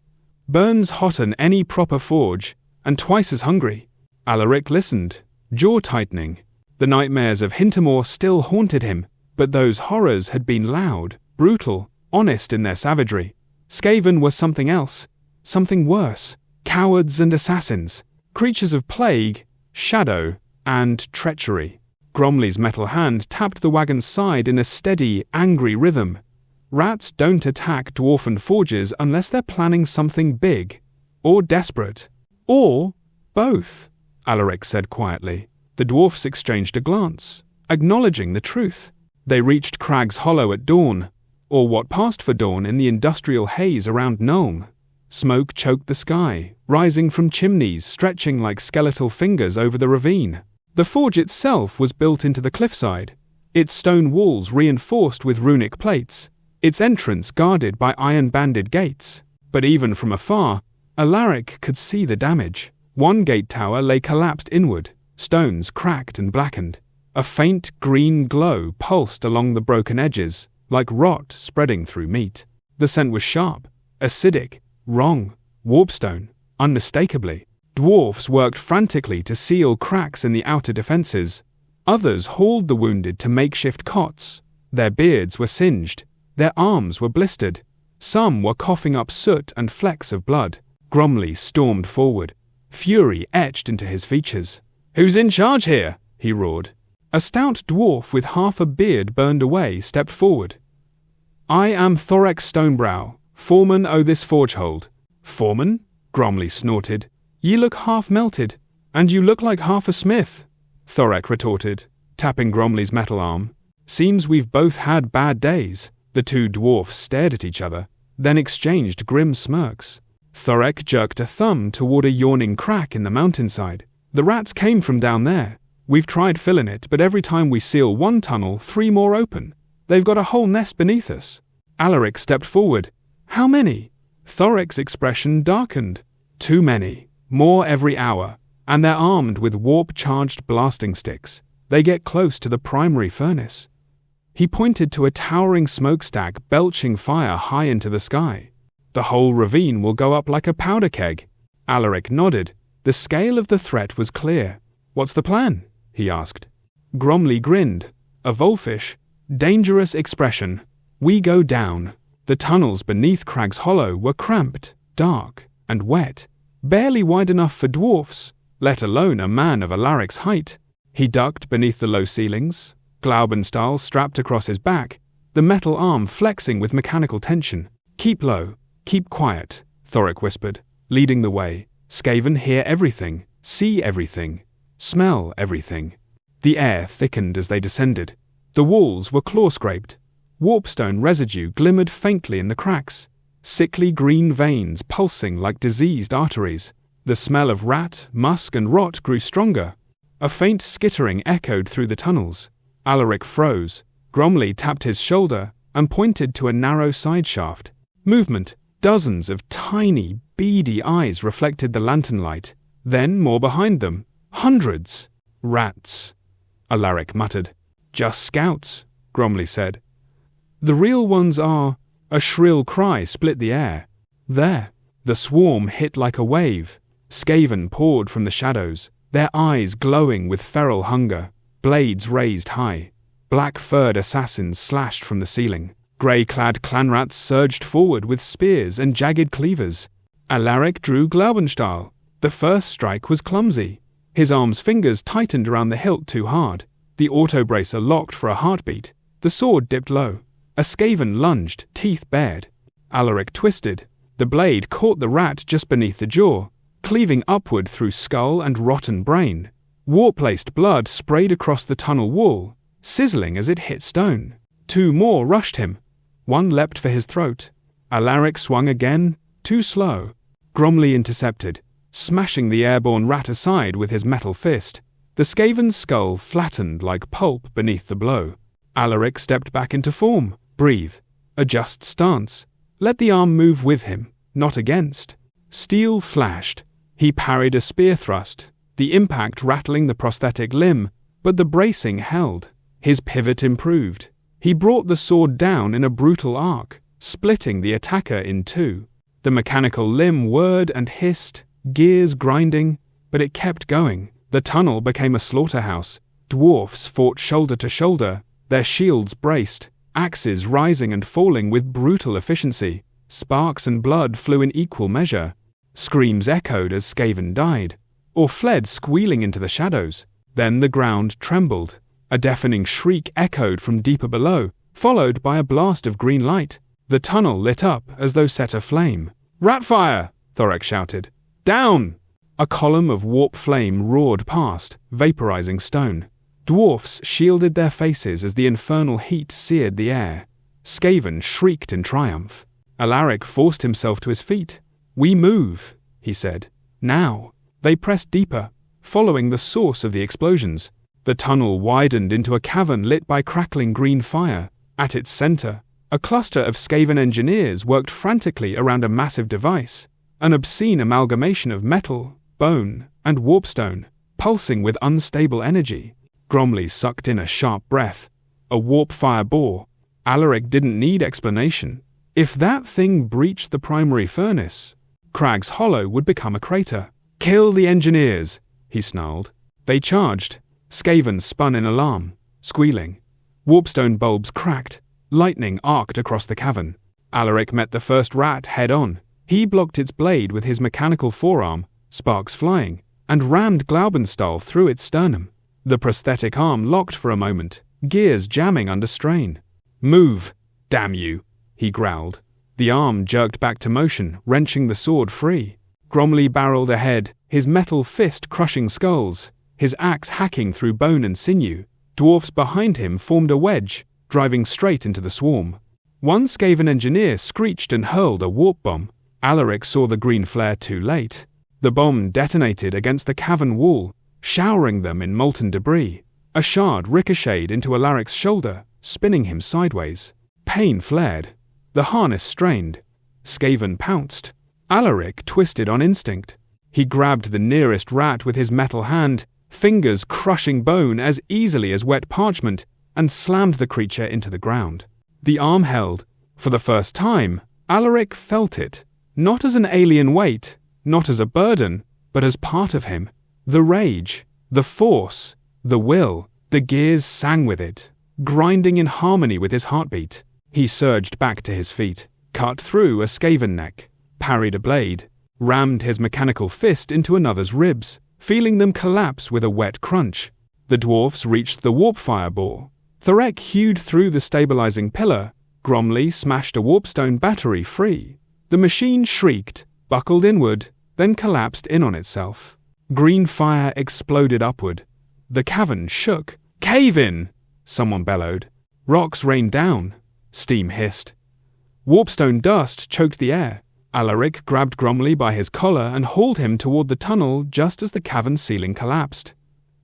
Burns hotter than any proper forge, and twice as hungry. Alaric listened, jaw tightening. The nightmares of Hintermoor still haunted him, but those horrors had been loud, brutal, honest in their savagery. Skaven were something else, something worse. Cowards and assassins, creatures of plague, shadow, and treachery. Gromley's metal hand tapped the wagon's side in a steady, angry rhythm. Rats don't attack dwarfen forges unless they're planning something big, or desperate, or both, Alaric said quietly. The dwarfs exchanged a glance, acknowledging the truth. They reached Crag's Hollow at dawn, or what passed for dawn in the industrial haze around Nuln. Smoke choked the sky, rising from chimneys stretching like skeletal fingers over the ravine. The forge itself was built into the cliffside, its stone walls reinforced with runic plates, its entrance guarded by iron-banded gates. But even from afar, Alaric could see the damage. One gate tower lay collapsed inward, stones cracked and blackened. A faint green glow pulsed along the broken edges, like rot spreading through meat. The scent was sharp, acidic, wrong, warpstone, unmistakably. Dwarfs worked frantically to seal cracks in the outer defences. Others hauled the wounded to makeshift cots. Their beards were singed. Their arms were blistered. Some were coughing up soot and flecks of blood. Gromley stormed forward, fury etched into his features. "Who's in charge here?" he roared. A stout dwarf with half a beard burned away stepped forward. "I am Thorek Stonebrow, foreman o' this forgehold." "Foreman?" Gromley snorted. "Ye look half melted, and you look like half a smith," Thorek retorted, tapping Gromley's metal arm. "Seems we've both had bad days." The 2 dwarfs stared at each other, then exchanged grim smirks. Thorek jerked a thumb toward a yawning crack in the mountainside. "The rats came from down there. We've tried filling it, but every time we seal one tunnel, 3 more open. They've got a whole nest beneath us." Alaric stepped forward. How many? Thoric's expression darkened. Too many. More every hour. And they're armed with warp-charged blasting sticks. They get close to the primary furnace. He pointed to a towering smokestack belching fire high into the sky. The whole ravine will go up like a powder keg. Alaric nodded. The scale of the threat was clear. What's the plan? He asked. Gromley grinned. A wolfish, dangerous expression. We go down. The tunnels beneath Crag's Hollow were cramped, dark, and wet, barely wide enough for dwarfs, let alone a man of Alaric's height. He ducked beneath the low ceilings, Glaubenstahl strapped across his back, the metal arm flexing with mechanical tension. Keep low, keep quiet, Thoric whispered, leading the way. Skaven hear everything, see everything, smell everything. The air thickened as they descended. The walls were claw-scraped. Warpstone residue glimmered faintly in the cracks, sickly green veins pulsing like diseased arteries. The smell of rat, musk, and rot grew stronger. A faint skittering echoed through the tunnels. Alaric froze. Gromley tapped his shoulder and pointed to a narrow side shaft. Movement. Dozens of tiny, beady eyes reflected the lantern light. Then, more behind them, hundreds. Rats, Alaric muttered. Just scouts, Gromley said. The real ones are... A shrill cry split the air. There, the swarm hit like a wave. Skaven poured from the shadows, their eyes glowing with feral hunger, blades raised high. Black-furred assassins slashed from the ceiling. Grey-clad clanrats surged forward with spears and jagged cleavers. Alaric drew Glaubenstahl. The first strike was clumsy. His arm's fingers tightened around the hilt too hard. The auto-bracer locked for a heartbeat. The sword dipped low. A Skaven lunged, teeth bared. Alaric twisted. The blade caught the rat just beneath the jaw, cleaving upward through skull and rotten brain. Warp-laced blood sprayed across the tunnel wall, sizzling as it hit stone. Two more rushed him. One leapt for his throat. Alaric swung again, too slow. Gromley intercepted, smashing the airborne rat aside with his metal fist. The Skaven's skull flattened like pulp beneath the blow. Alaric stepped back into form. Breathe. Adjust stance. Let the arm move with him, not against. Steel flashed. He parried a spear thrust, the impact rattling the prosthetic limb, but the bracing held. His pivot improved. He brought the sword down in a brutal arc, splitting the attacker in two. The mechanical limb whirred and hissed, gears grinding, but it kept going. The tunnel became a slaughterhouse. Dwarfs fought shoulder to shoulder, their shields braced, axes rising and falling with brutal efficiency. Sparks and blood flew in equal measure. Screams echoed as Skaven died, or fled squealing into the shadows. Then the ground trembled. A deafening shriek echoed from deeper below, followed by a blast of green light. The tunnel lit up as though set aflame. "Ratfire!" Thoric shouted. "Down!" A column of warp flame roared past, vaporizing stone. Dwarfs shielded their faces as the infernal heat seared the air. Skaven shrieked in triumph. Alaric forced himself to his feet. "We move," he said. "Now." They pressed deeper, following the source of the explosions. The tunnel widened into a cavern lit by crackling green fire. At its center, a cluster of Skaven engineers worked frantically around a massive device, an obscene amalgamation of metal, bone, and warpstone, pulsing with unstable energy. Gromley sucked in a sharp breath. A warp fire bore. Alaric didn't need explanation. If that thing breached the primary furnace, Crag's Hollow would become a crater. "Kill the engineers," he snarled. They charged. Skaven spun in alarm, squealing. Warpstone bulbs cracked. Lightning arced across the cavern. Alaric met the first rat head-on. He blocked its blade with his mechanical forearm, sparks flying, and rammed Glaubenstahl through its sternum. The prosthetic arm locked for a moment, gears jamming under strain. "Move, damn you," he growled. The arm jerked back to motion, wrenching the sword free. Gromley barreled ahead, his metal fist crushing skulls, his axe hacking through bone and sinew. Dwarfs behind him formed a wedge, driving straight into the swarm. One Skaven engineer screeched and hurled a warp bomb. Alaric saw the green flare too late. The bomb detonated against the cavern wall, showering them in molten debris. A shard ricocheted into Alaric's shoulder, spinning him sideways. Pain flared. The harness strained. Skaven pounced. Alaric twisted on instinct. He grabbed the nearest rat with his metal hand, fingers crushing bone as easily as wet parchment, and slammed the creature into the ground. The arm held. For the first time, Alaric felt it, not as an alien weight, not as a burden, but as part of him. The rage, the force, the will, the gears sang with it, grinding in harmony with his heartbeat. He surged back to his feet, cut through a Skaven neck, parried a blade, rammed his mechanical fist into another's ribs, feeling them collapse with a wet crunch. The dwarfs reached the warp fireball. Thorek hewed through the stabilizing pillar. Gromley smashed a warpstone battery free. The machine shrieked, buckled inward, then collapsed in on itself. Green fire exploded upward. The cavern shook. "Cave in!" someone bellowed. Rocks rained down. Steam hissed. Warpstone dust choked the air. Alaric grabbed Gromley by his collar and hauled him toward the tunnel just as the cavern ceiling collapsed.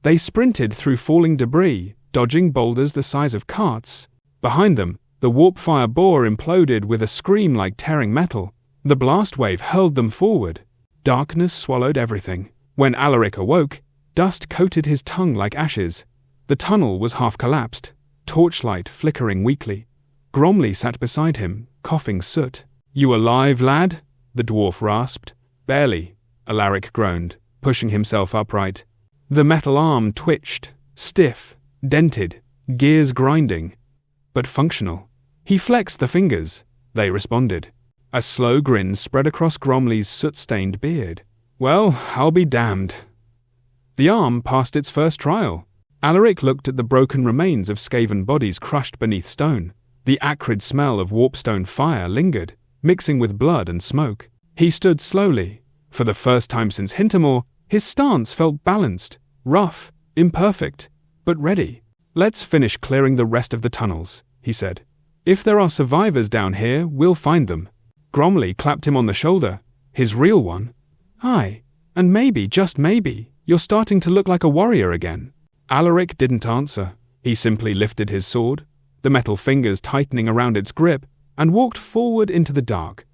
They sprinted through falling debris, dodging boulders the size of carts. Behind them, the warp fire bore imploded with a scream like tearing metal. The blast wave hurled them forward. Darkness swallowed everything. When Alaric awoke, dust coated his tongue like ashes. The tunnel was half collapsed, torchlight flickering weakly. Gromley sat beside him, coughing soot. "You alive, lad?" the dwarf rasped. "Barely," Alaric groaned, pushing himself upright. The metal arm twitched, stiff, dented, gears grinding, but functional. He flexed the fingers. They responded. A slow grin spread across Gromley's soot-stained beard. "Well, I'll be damned." The arm passed its first trial. Alaric looked at the broken remains of Skaven bodies crushed beneath stone. The acrid smell of warpstone fire lingered, mixing with blood and smoke. He stood slowly. For the first time since Hintermore, his stance felt balanced, rough, imperfect, but ready. "Let's finish clearing the rest of the tunnels," he said. "If there are survivors down here, we'll find them." Gromley clapped him on the shoulder. His real one. "Aye, and maybe, just maybe, you're starting to look like a warrior again." Alaric didn't answer. He simply lifted his sword, the metal fingers tightening around its grip, and walked forward into the dark.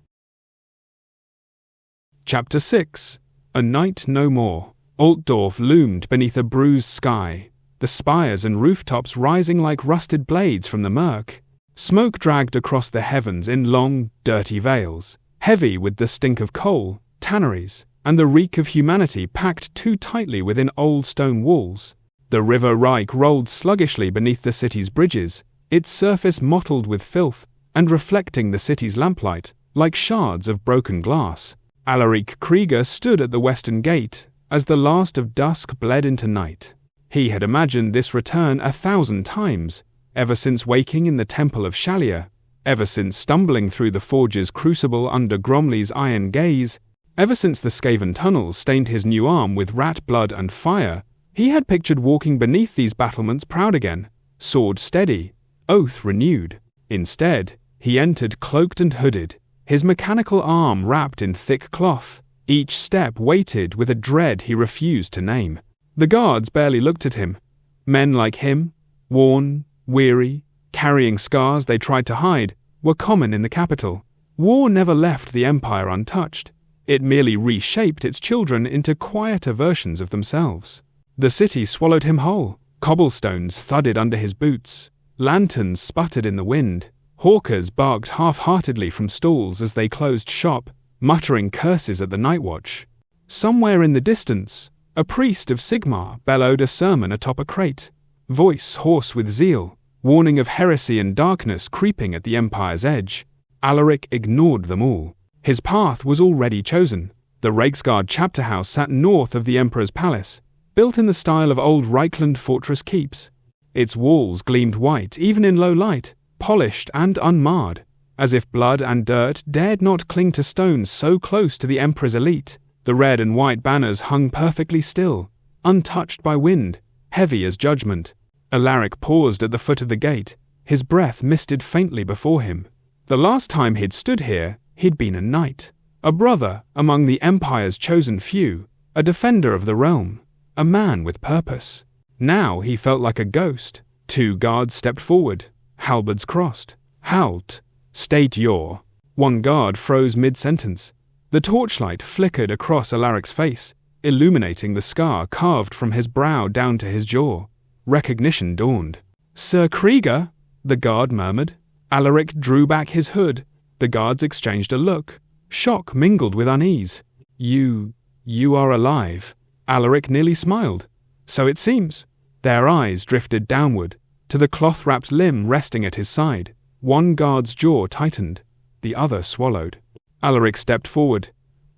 Chapter 6. A Night No More. Altdorf loomed beneath a bruised sky, the spires and rooftops rising like rusted blades from the murk. Smoke dragged across the heavens in long, dirty veils, heavy with the stink of coal, tanneries, and the reek of humanity packed too tightly within old stone walls. The river Reich rolled sluggishly beneath the city's bridges, its surface mottled with filth, and reflecting the city's lamplight, like shards of broken glass. Alaric Krieger stood at the western gate, as the last of dusk bled into night. He had imagined this return 1,000 times, ever since waking in the temple of Shalia, ever since stumbling through the forge's crucible under Gromley's iron gaze, ever since the Skaven tunnels stained his new arm with rat blood and fire. He had pictured walking beneath these battlements proud again, sword steady, oath renewed. Instead, he entered cloaked and hooded, his mechanical arm wrapped in thick cloth, each step weighted with a dread he refused to name. The guards barely looked at him. Men like him, worn, weary, carrying scars they tried to hide, were common in the capital. War never left the Empire untouched. It merely reshaped its children into quieter versions of themselves. The city swallowed him whole. Cobblestones thudded under his boots. Lanterns sputtered in the wind. Hawkers barked half-heartedly from stalls as they closed shop, muttering curses at the night watch. Somewhere in the distance, a priest of Sigmar bellowed a sermon atop a crate, voice hoarse with zeal, warning of heresy and darkness creeping at the Empire's edge. Alaric ignored them all. His path was already chosen. The Reiksguard chapter house sat north of the Emperor's palace, built in the style of old Reichland fortress keeps. Its walls gleamed white even in low light, polished and unmarred, as if blood and dirt dared not cling to stones so close to the Emperor's elite. The red and white banners hung perfectly still, untouched by wind, heavy as judgment. Alaric paused at the foot of the gate, his breath misted faintly before him. The last time he'd stood here, he'd been a knight, a brother among the Empire's chosen few, a defender of the realm, a man with purpose. Now he felt like a ghost. 2 guards stepped forward, halberds crossed. "Halt," State your. One guard froze mid-sentence. The torchlight flickered across Alaric's face, illuminating the scar carved from his brow down to his jaw. Recognition dawned. Sir Krieger, the guard murmured. Alaric drew back his hood. The guards exchanged a look, shock mingled with unease. You are alive. Alaric nearly smiled. So it seems. Their eyes drifted downward, to the cloth-wrapped limb resting at his side. One guard's jaw tightened. The other swallowed. Alaric stepped forward.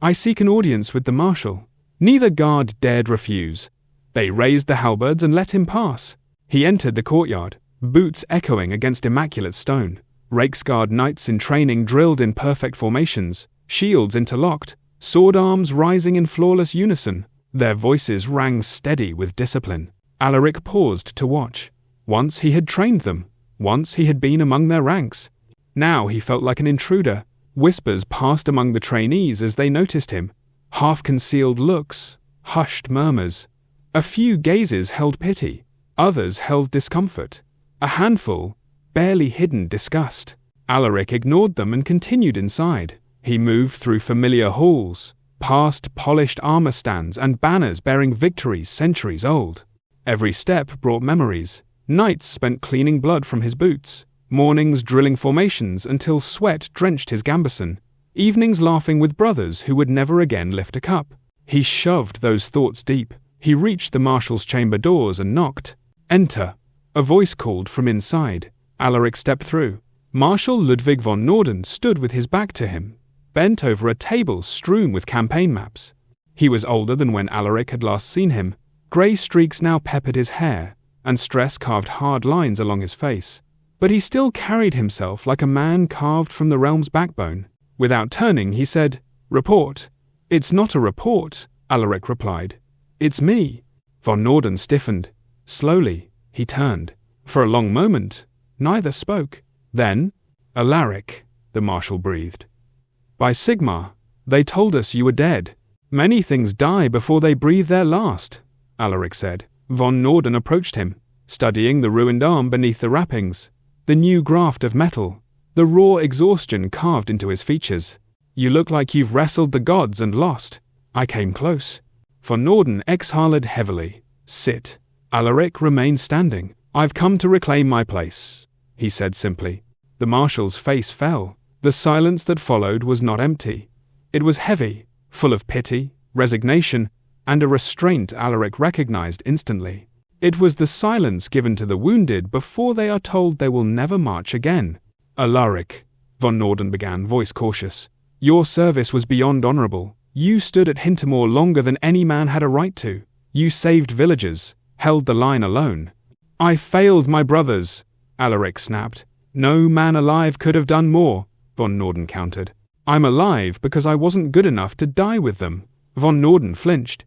I seek an audience with the marshal. Neither guard dared refuse. They raised the halberds and let him pass. He entered the courtyard, boots echoing against immaculate stone. Reiksguard knights in training drilled in perfect formations, shields interlocked, sword arms rising in flawless unison. Their voices rang steady with discipline. Alaric paused to watch. Once he had trained them. Once he had been among their ranks. Now he felt like an intruder. Whispers passed among the trainees as they noticed him. Half-concealed looks, hushed murmurs. A few gazes held pity. Others held discomfort. A handful, barely hidden disgust. Alaric ignored them and continued inside. He moved through familiar halls, past polished armor stands and banners bearing victories centuries old. Every step brought memories. Nights spent cleaning blood from his boots, mornings drilling formations until sweat drenched his gambeson, evenings laughing with brothers who would never again lift a cup. He shoved those thoughts deep. He reached the marshal's chamber doors and knocked. Enter. A voice called from inside. Alaric stepped through. Marshal Ludwig von Norden stood with his back to him, bent over a table strewn with campaign maps. He was older than when Alaric had last seen him. Grey streaks now peppered his hair, and stress carved hard lines along his face. But he still carried himself like a man carved from the realm's backbone. Without turning, he said, Report. It's not a report, Alaric replied. It's me. Von Norden stiffened. Slowly, he turned. For a long moment, neither spoke. Then, Alaric, the marshal breathed. By Sigmar, they told us you were dead. Many things die before they breathe their last, Alaric said. Von Norden approached him, studying the ruined arm beneath the wrappings, the new graft of metal, the raw exhaustion carved into his features. You look like you've wrestled the gods and lost. I came close. Von Norden exhaled heavily. Sit. Alaric remained standing. I've come to reclaim my place, he said simply. The marshal's face fell. The silence that followed was not empty. It was heavy, full of pity, resignation, and a restraint Alaric recognized instantly. It was the silence given to the wounded before they are told they will never march again. Alaric, von Norden began, voice cautious. Your service was beyond honorable. You stood at Hintermoor longer than any man had a right to. You saved villagers, held the line alone. I failed my brothers, Alaric snapped. No man alive could have done more, von Norden countered. I'm alive because I wasn't good enough to die with them. Von Norden flinched.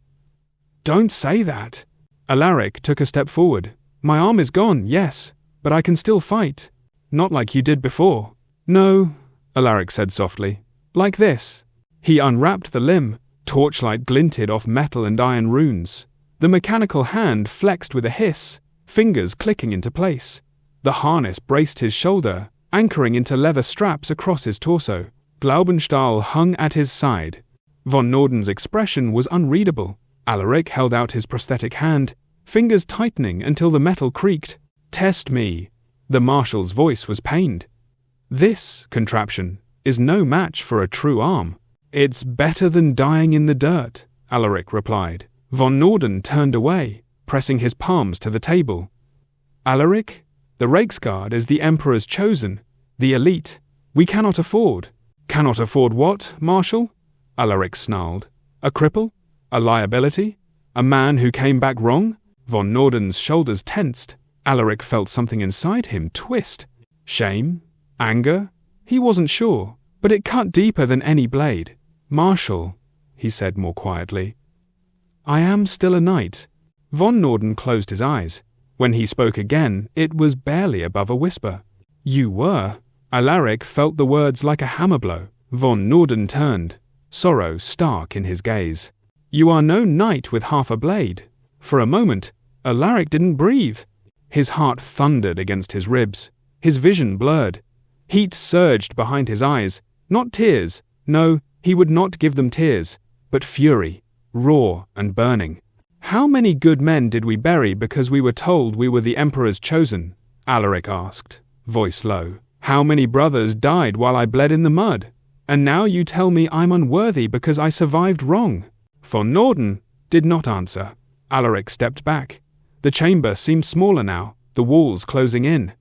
Don't say that. Alaric took a step forward. My arm is gone, yes, but I can still fight. Not like you did before. No, Alaric said softly. Like this. He unwrapped the limb. Torchlight glinted off metal and iron runes. The mechanical hand flexed with a hiss, fingers clicking into place. The harness braced his shoulder, anchoring into leather straps across his torso. Glaubenstahl hung at his side. Von Norden's expression was unreadable. Alaric held out his prosthetic hand, fingers tightening until the metal creaked. Test me. The marshal's voice was pained. This contraption is no match for a true arm. It's better than dying in the dirt, Alaric replied. Von Norden turned away, pressing his palms to the table. Alaric, the Reiksguard is the Emperor's chosen, the elite. We cannot afford. Cannot afford what, Marshal? Alaric snarled. A cripple? A liability? A man who came back wrong? Von Norden's shoulders tensed. Alaric felt something inside him twist. Shame? Anger? He wasn't sure, but it cut deeper than any blade. Marshal, he said more quietly. I am still a knight. Von Norden closed his eyes. When he spoke again, it was barely above a whisper. You were. Alaric felt the words like a hammer blow. Von Norden turned, sorrow stark in his gaze. You are no knight with half a blade. For a moment, Alaric didn't breathe. His heart thundered against his ribs. His vision blurred. Heat surged behind his eyes. Not tears. No, he would not give them tears, but fury, raw and burning. How many good men did we bury because we were told we were the Emperor's chosen? Alaric asked, voice low. How many brothers died while I bled in the mud? And now you tell me I'm unworthy because I survived wrong. Von Norden did not answer. Alaric stepped back. The chamber seemed smaller now, the walls closing in.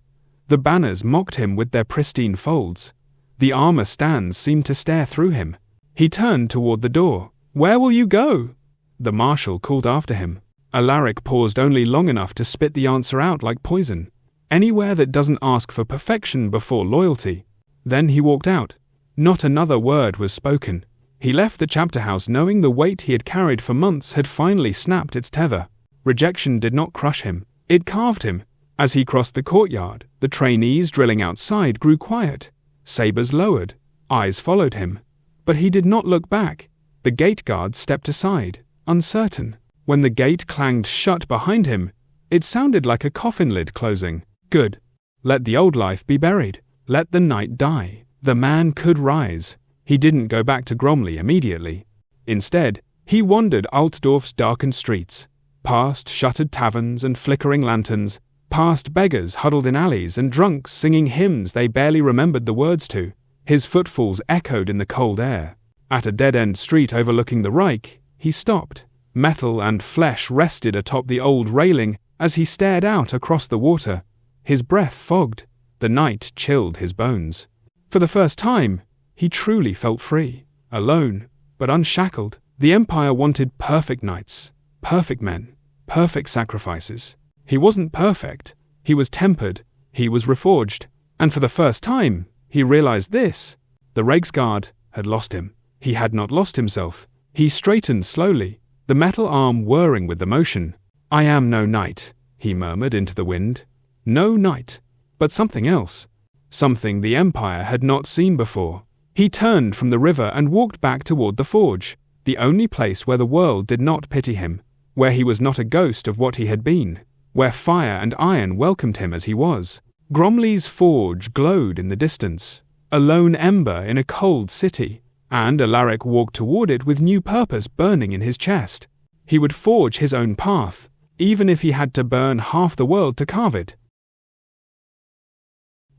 The banners mocked him with their pristine folds. The armor stands seemed to stare through him. He turned toward the door. Where will you go? The marshal called after him. Alaric paused only long enough to spit the answer out like poison. Anywhere that doesn't ask for perfection before loyalty. Then he walked out. Not another word was spoken. He left the chapter house knowing the weight he had carried for months had finally snapped its tether. Rejection did not crush him. It carved him. As he crossed the courtyard, the trainees drilling outside grew quiet. Sabers lowered. Eyes followed him. But he did not look back. The gate guard stepped aside, uncertain. When the gate clanged shut behind him, it sounded like a coffin lid closing. Good. Let the old life be buried. Let the night die. The man could rise. He didn't go back to Gromley immediately. Instead, he wandered Altdorf's darkened streets, past shuttered taverns and flickering lanterns, past beggars huddled in alleys and drunks singing hymns they barely remembered the words to. His footfalls echoed in the cold air. At a dead-end street overlooking the Reich, he stopped. Metal and flesh rested atop the old railing as he stared out across the water. His breath fogged. The night chilled his bones. For the first time, he truly felt free, alone, but unshackled. The Empire wanted perfect knights, perfect men, perfect sacrifices. He wasn't perfect. He was tempered. He was reforged. And for the first time, he realized this. The Reiksguard had lost him. He had not lost himself. He straightened slowly, the metal arm whirring with the motion. I am no knight, he murmured into the wind. No knight, but something else. Something the Empire had not seen before. He turned from the river and walked back toward the forge, the only place where the world did not pity him, where he was not a ghost of what he had been, where fire and iron welcomed him as he was. Gromley's forge glowed in the distance, a lone ember in a cold city, and Alaric walked toward it with new purpose burning in his chest. He would forge his own path, even if he had to burn half the world to carve it.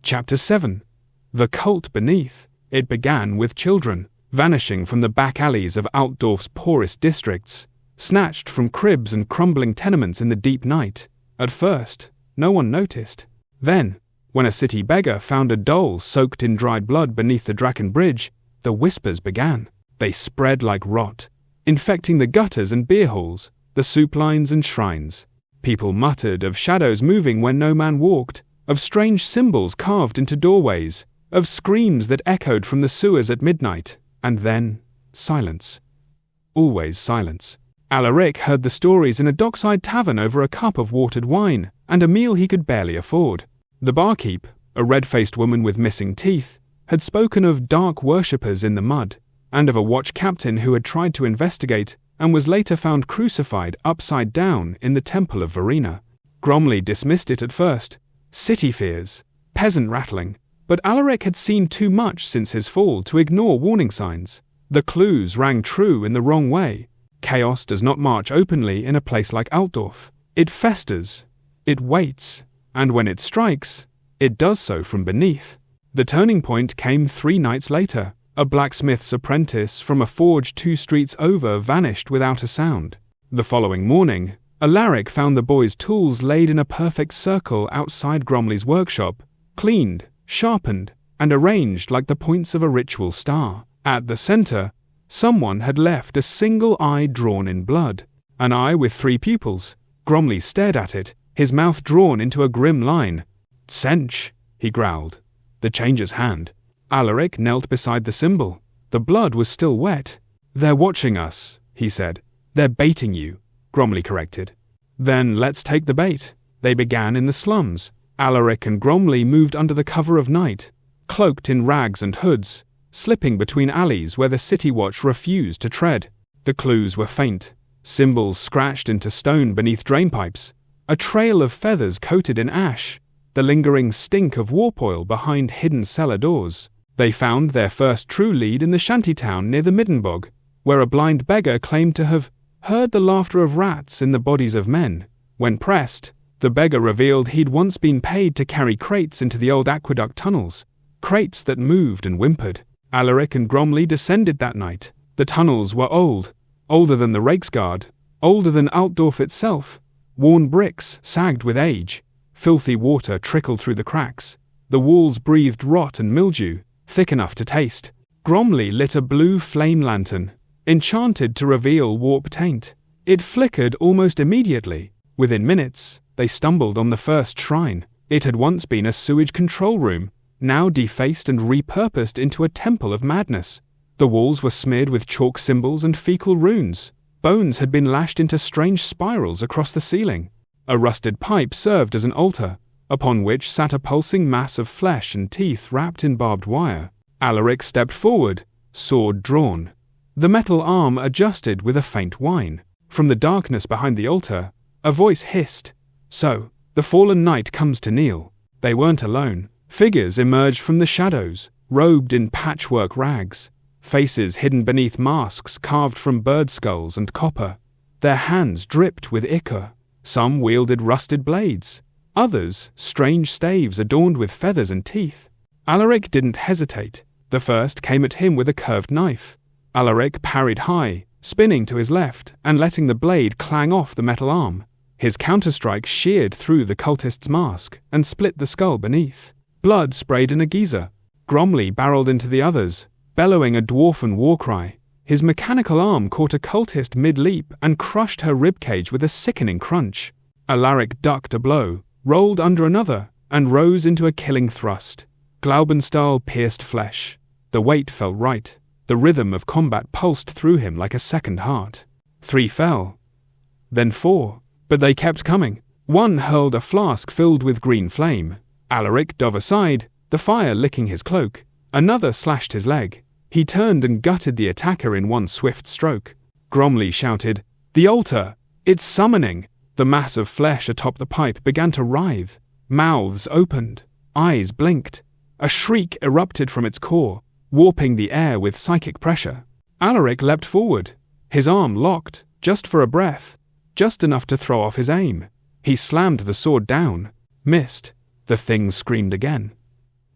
Chapter 7. The Cult Beneath. It began with children, vanishing from the back alleys of Altdorf's poorest districts, snatched from cribs and crumbling tenements in the deep night. At first, no one noticed. Then, when a city beggar found a doll soaked in dried blood beneath the Draken Bridge, the whispers began. They spread like rot, infecting the gutters and beer halls, the soup lines and shrines. People muttered of shadows moving where no man walked, of strange symbols carved into doorways, of screams that echoed from the sewers at midnight, and then silence. Always silence. Alaric heard the stories in a dockside tavern over a cup of watered wine, and a meal he could barely afford. The barkeep, a red-faced woman with missing teeth, had spoken of dark worshippers in the mud, and of a watch captain who had tried to investigate and was later found crucified upside down in the Temple of Verena. Gromley dismissed it at first. City fears, peasant rattling, but Alaric had seen too much since his fall to ignore warning signs. The clues rang true in the wrong way. Chaos does not march openly in a place like Altdorf. It festers, it waits, and when it strikes, it does so from beneath. The turning point came 3 nights later. A blacksmith's apprentice from a forge 2 streets over vanished without a sound. The following morning, Alaric found the boy's tools laid in a perfect circle outside Gromley's workshop, cleaned, sharpened, and arranged like the points of a ritual star. At the center, someone had left a single eye drawn in blood, an eye with 3 pupils. Gromley stared at it, his mouth drawn into a grim line. "Sench," he growled. The changer's hand. Alaric knelt beside the symbol. The blood was still wet. "They're watching us," he said. "They're baiting you," Gromley corrected. "Then let's take the bait." They began in the slums. Alaric and Gromley moved under the cover of night, cloaked in rags and hoods, slipping between alleys where the city watch refused to tread. The clues were faint, symbols scratched into stone beneath drainpipes, a trail of feathers coated in ash. the lingering stink of warp oil behind hidden cellar doors. They found their first true lead in the shantytown near the Middenbog, where a blind beggar claimed to have heard the laughter of rats in the bodies of men. When pressed, the beggar revealed he'd once been paid to carry crates into the old aqueduct tunnels, crates that moved and whimpered. Alaric and Gromley descended that night. The tunnels were old, older than the Reiksguard, older than Altdorf itself. Worn bricks sagged with age. Filthy water trickled through the cracks. The walls breathed rot and mildew, thick enough to taste. Gromley lit a blue flame lantern, enchanted to reveal warp taint. It flickered almost immediately. Within minutes, they stumbled on the first shrine. It had once been a sewage control room, now defaced and repurposed into a temple of madness. The walls were smeared with chalk symbols and fecal runes. Bones had been lashed into strange spirals across the ceiling. A rusted pipe served as an altar, upon which sat a pulsing mass of flesh and teeth wrapped in barbed wire. Alaric stepped forward, sword drawn. The metal arm adjusted with a faint whine. From the darkness behind the altar, a voice hissed, "So, the fallen knight comes to kneel." They weren't alone. Figures emerged from the shadows, robed in patchwork rags, faces hidden beneath masks carved from bird skulls and copper. Their hands dripped with ichor. Some wielded rusted blades, others strange staves adorned with feathers and teeth. Alaric didn't hesitate. The first came at him with a curved knife. Alaric parried high, spinning to his left and letting the blade clang off the metal arm. His counterstrike sheared through the cultist's mask and split the skull beneath. Blood sprayed in a geyser. Gromley barreled into the others, bellowing a dwarfen war cry. His mechanical arm caught a cultist mid-leap and crushed her ribcage with a sickening crunch. Alaric ducked a blow, rolled under another, and rose into a killing thrust. Glaubenstahl pierced flesh. The weight felt right. The rhythm of combat pulsed through him like a second heart. 3 fell. Then 4. But they kept coming. One hurled a flask filled with green flame. Alaric dove aside, the fire licking his cloak. Another slashed his leg. He turned and gutted the attacker in one swift stroke. Gromley shouted, "The altar! It's summoning!" The mass of flesh atop the pipe began to writhe. Mouths opened. Eyes blinked. A shriek erupted from its core, warping the air with psychic pressure. Alaric leapt forward. His arm locked, just for a breath, just enough to throw off his aim. He slammed the sword down. Missed. The thing screamed again.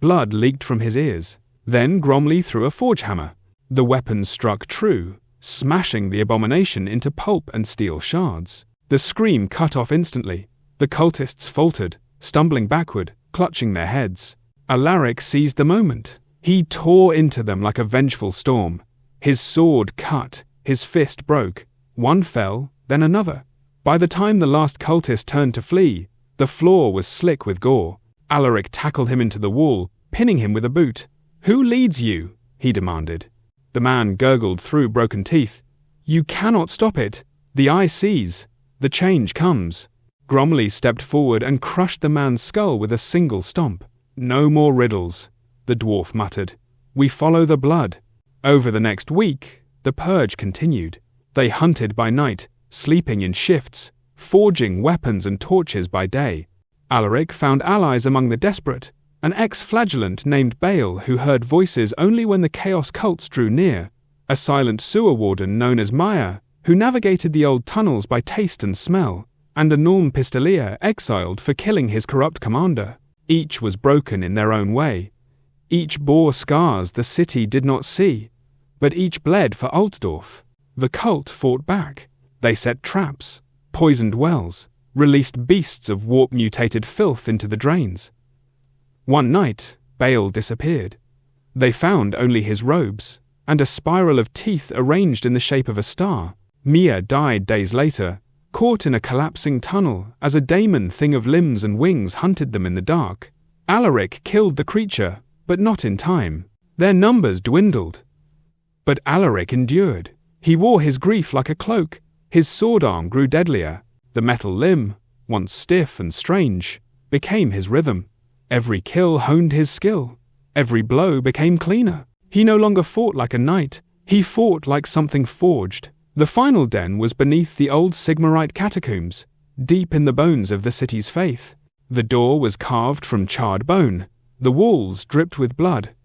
Blood leaked from his ears. Then Gromley threw a forge hammer. The weapon struck true, smashing the abomination into pulp and steel shards. The scream cut off instantly. The cultists faltered, stumbling backward, clutching their heads. Alaric seized the moment. He tore into them like a vengeful storm. His sword cut, his fist broke. One fell, then another. By the time the last cultist turned to flee, the floor was slick with gore. Alaric tackled him into the wall, pinning him with a boot. "Who leads you?" he demanded. The man gurgled through broken teeth. "You cannot stop it. The eye sees. The change comes." Gromley stepped forward and crushed the man's skull with a single stomp. "No more riddles," the dwarf muttered. "We follow the blood." Over the next week, the purge continued. They hunted by night, sleeping in shifts, forging weapons and torches by day. Alaric found allies among the desperate, an ex-flagellant named Bale who heard voices only when the chaos cults drew near, a silent sewer warden known as Maya, who navigated the old tunnels by taste and smell, and a Norm Pistolier exiled for killing his corrupt commander. Each was broken in their own way. Each bore scars the city did not see, but each bled for Altdorf. The cult fought back. They set traps, poisoned wells, released beasts of warp-mutated filth into the drains. One night, Bale disappeared. They found only his robes, and a spiral of teeth arranged in the shape of a star. Mia died days later, caught in a collapsing tunnel as a daemon thing of limbs and wings hunted them in the dark. Alaric killed the creature, but not in time. Their numbers dwindled. But Alaric endured. He wore his grief like a cloak. His sword arm grew deadlier. The metal limb, once stiff and strange, became his rhythm. Every kill honed his skill. Every blow became cleaner. He no longer fought like a knight. He fought like something forged. The final den was beneath the old Sigmarite catacombs, deep in the bones of the city's faith. The door was carved from charred bone. The walls dripped with blood.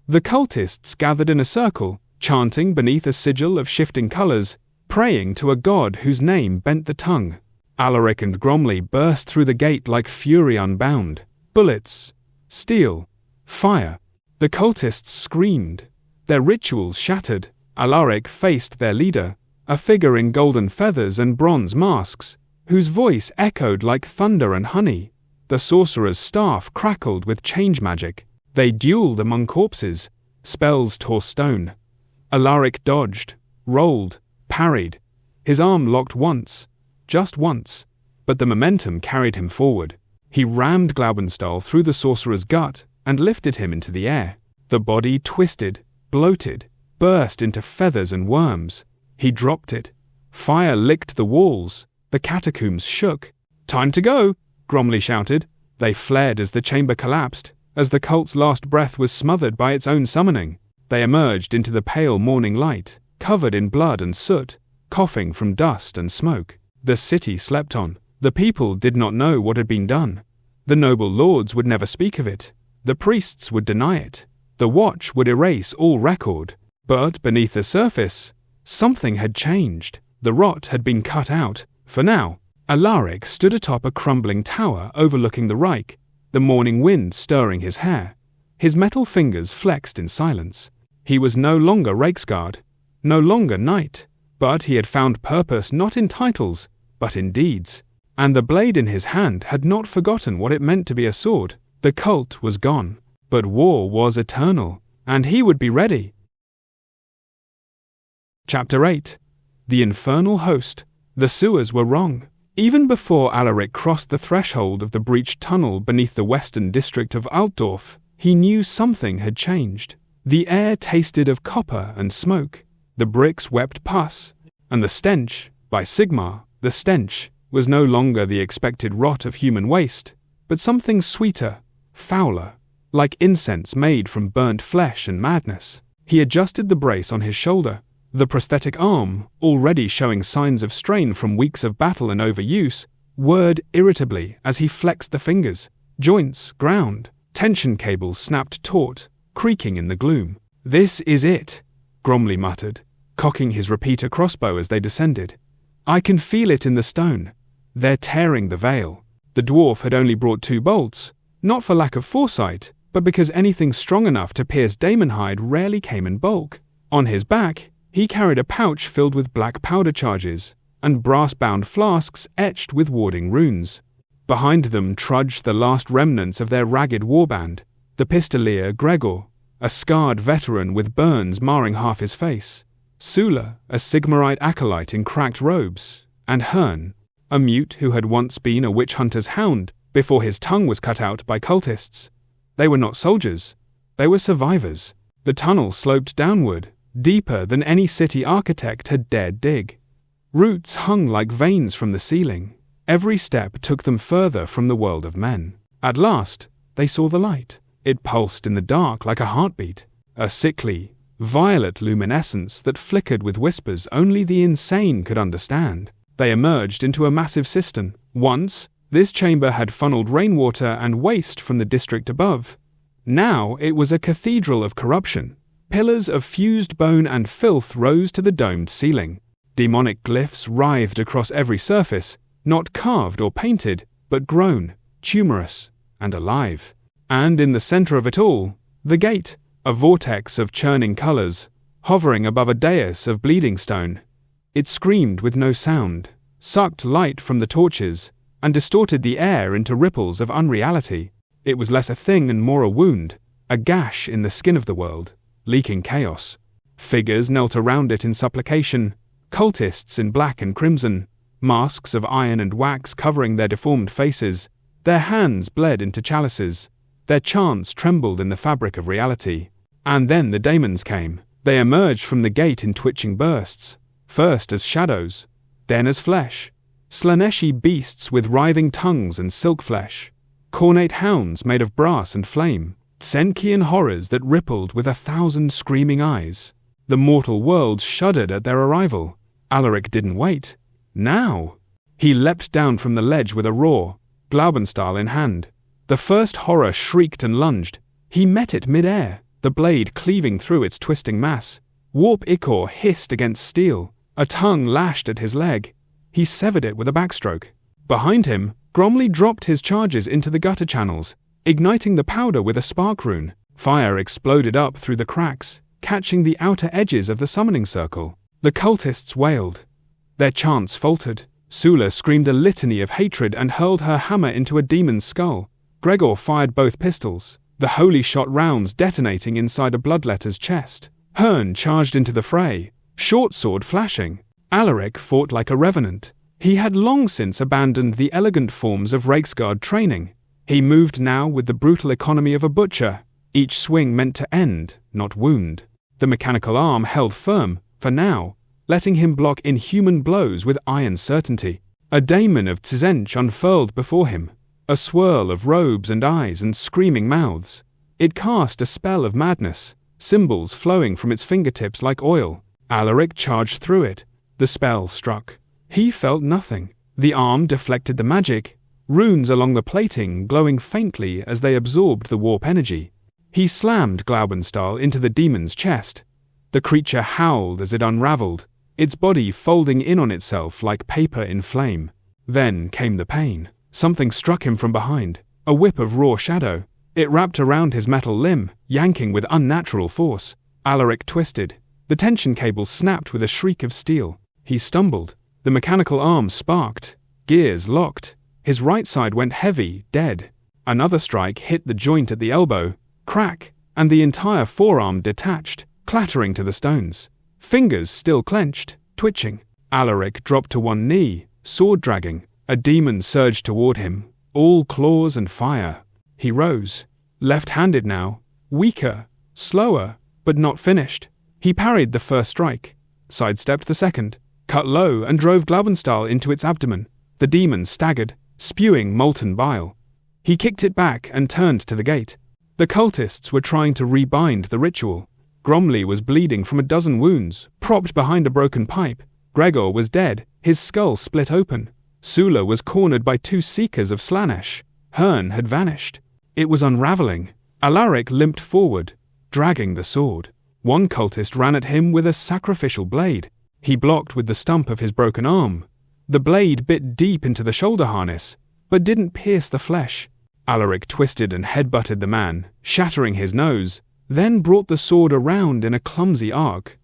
The cultists gathered in a circle, chanting beneath a sigil of shifting colors, praying to a god whose name bent the tongue. Alaric and Gromley burst through the gate like fury unbound. Bullets, steel, fire. The cultists screamed. Their rituals shattered. Alaric faced their leader, a figure in golden feathers and bronze masks, whose voice echoed like thunder and honey. The sorcerer's staff crackled with change magic. They dueled among corpses. Spells tore stone. Alaric dodged, rolled, parried. His arm locked once, just once, but the momentum carried him forward. He rammed Glaubenstahl through the sorcerer's gut and lifted him into the air. The body twisted, bloated, burst into feathers and worms. He dropped it. Fire licked the walls. The catacombs shook. "Time to go!" Gromley shouted. They fled as the chamber collapsed, as the cult's last breath was smothered by its own summoning. They emerged into the pale morning light, covered in blood and soot, coughing from dust and smoke. The city slept on. The people did not know what had been done. The noble lords would never speak of it. The priests would deny it. The watch would erase all record. But beneath the surface, something had changed. The rot had been cut out. For now, Alaric stood atop a crumbling tower overlooking the Reich, the morning wind stirring his hair. His metal fingers flexed in silence. He was no longer Reiksguard, no longer knight, but he had found purpose not in titles, but in deeds. And the blade in his hand had not forgotten what it meant to be a sword. The cult was gone, but war was eternal, and he would be ready. Chapter 8. The Infernal Host. The sewers were wrong. Even before Alaric crossed the threshold of the breached tunnel beneath the western district of Altdorf, he knew something had changed. The air tasted of copper and smoke. The bricks wept pus, and the stench, by Sigmar, the stench, was no longer the expected rot of human waste, but something sweeter, fouler, like incense made from burnt flesh and madness. He adjusted the brace on his shoulder. The prosthetic arm, already showing signs of strain from weeks of battle and overuse, whirred irritably as he flexed the fingers. Joints ground. Tension cables snapped taut, creaking in the gloom. "This is it," Gromley muttered, cocking his repeater crossbow as they descended. "I can feel it in the stone. They're tearing the veil." The dwarf had only brought 2 bolts, not for lack of foresight, but because anything strong enough to pierce Daemon hide rarely came in bulk. On his back, he carried a pouch filled with black powder charges, and brass-bound flasks etched with warding runes. Behind them trudged the last remnants of their ragged warband, the pistolier Gregor, a scarred veteran with burns marring half his face, Sula, a Sigmarite acolyte in cracked robes, and Hern, a mute who had once been a witch hunter's hound before his tongue was cut out by cultists. They were not soldiers, they were survivors. The tunnel sloped downward, deeper than any city architect had dared dig. Roots hung like veins from the ceiling. Every step took them further from the world of men. At last, they saw the light. It pulsed in the dark like a heartbeat, a sickly, violet luminescence that flickered with whispers only the insane could understand. They emerged into a massive cistern. Once, this chamber had funneled rainwater and waste from the district above. Now it was a cathedral of corruption. Pillars of fused bone and filth rose to the domed ceiling. Demonic glyphs writhed across every surface, not carved or painted, but grown, tumorous, and alive. And in the center of it all, the gate, a vortex of churning colors, hovering above a dais of bleeding stone. It screamed with no sound, sucked light from the torches, and distorted the air into ripples of unreality. It was less a thing and more a wound, a gash in the skin of the world, leaking chaos. Figures knelt around it in supplication, cultists in black and crimson, masks of iron and wax covering their deformed faces. Their hands bled into chalices. Their chants trembled in the fabric of reality. And then the daemons came. They emerged from the gate in twitching bursts, first as shadows, then as flesh. Slaneshi beasts with writhing tongues and silk flesh. Cornate hounds made of brass and flame. Tsenkian horrors that rippled with 1,000 screaming eyes. The mortal world shuddered at their arrival. Alaric didn't wait. Now! He leapt down from the ledge with a roar. Glaubenstahl in hand. The first horror shrieked and lunged. He met it mid-air, the blade cleaving through its twisting mass. Warp ichor hissed against steel. A tongue lashed at his leg. He severed it with a backstroke. Behind him, Gromley dropped his charges into the gutter channels, igniting the powder with a spark rune. Fire exploded up through the cracks, catching the outer edges of the summoning circle. The cultists wailed. Their chants faltered. Sula screamed a litany of hatred and hurled her hammer into a demon's skull. Gregor fired both pistols, the holy shot rounds detonating inside a bloodletter's chest. Hearn charged into the fray, short sword flashing. Alaric fought like a revenant. He had long since abandoned the elegant forms of Reiksguard training. He moved now with the brutal economy of a butcher, each swing meant to end, not wound. The mechanical arm held firm, for now, letting him block inhuman blows with iron certainty. A daemon of Tzench unfurled before him, a swirl of robes and eyes and screaming mouths. It cast a spell of madness, symbols flowing from its fingertips like oil. Alaric charged through it. The spell struck. He felt nothing. The arm deflected the magic, runes along the plating glowing faintly as they absorbed the warp energy. He slammed Glaubenstahl into the demon's chest. The creature howled as it unraveled, its body folding in on itself like paper in flame. Then came the pain. Something struck him from behind, a whip of raw shadow. It wrapped around his metal limb, yanking with unnatural force. Alaric twisted. The tension cable snapped with a shriek of steel. He stumbled. The mechanical arm sparked. Gears locked. His right side went heavy, dead. Another strike hit the joint at the elbow. Crack, and the entire forearm detached, clattering to the stones. Fingers still clenched, twitching. Alaric dropped to one knee, sword dragging. A demon surged toward him, all claws and fire. He rose, left-handed now, weaker, slower, but not finished. He parried the first strike, sidestepped the second, cut low and drove Glaubenstahl into its abdomen. The demon staggered, spewing molten bile. He kicked it back and turned to the gate. The cultists were trying to rebind the ritual. Gromley was bleeding from a dozen wounds, propped behind a broken pipe. Gregor was dead, his skull split open. Sula was cornered by two seekers of Slanesh. Hearn had vanished. It was unraveling. Alaric limped forward, dragging the sword. One cultist ran at him with a sacrificial blade. He blocked with the stump of his broken arm. The blade bit deep into the shoulder harness, but didn't pierce the flesh. Alaric twisted and headbutted the man, shattering his nose, then brought the sword around in a clumsy arc.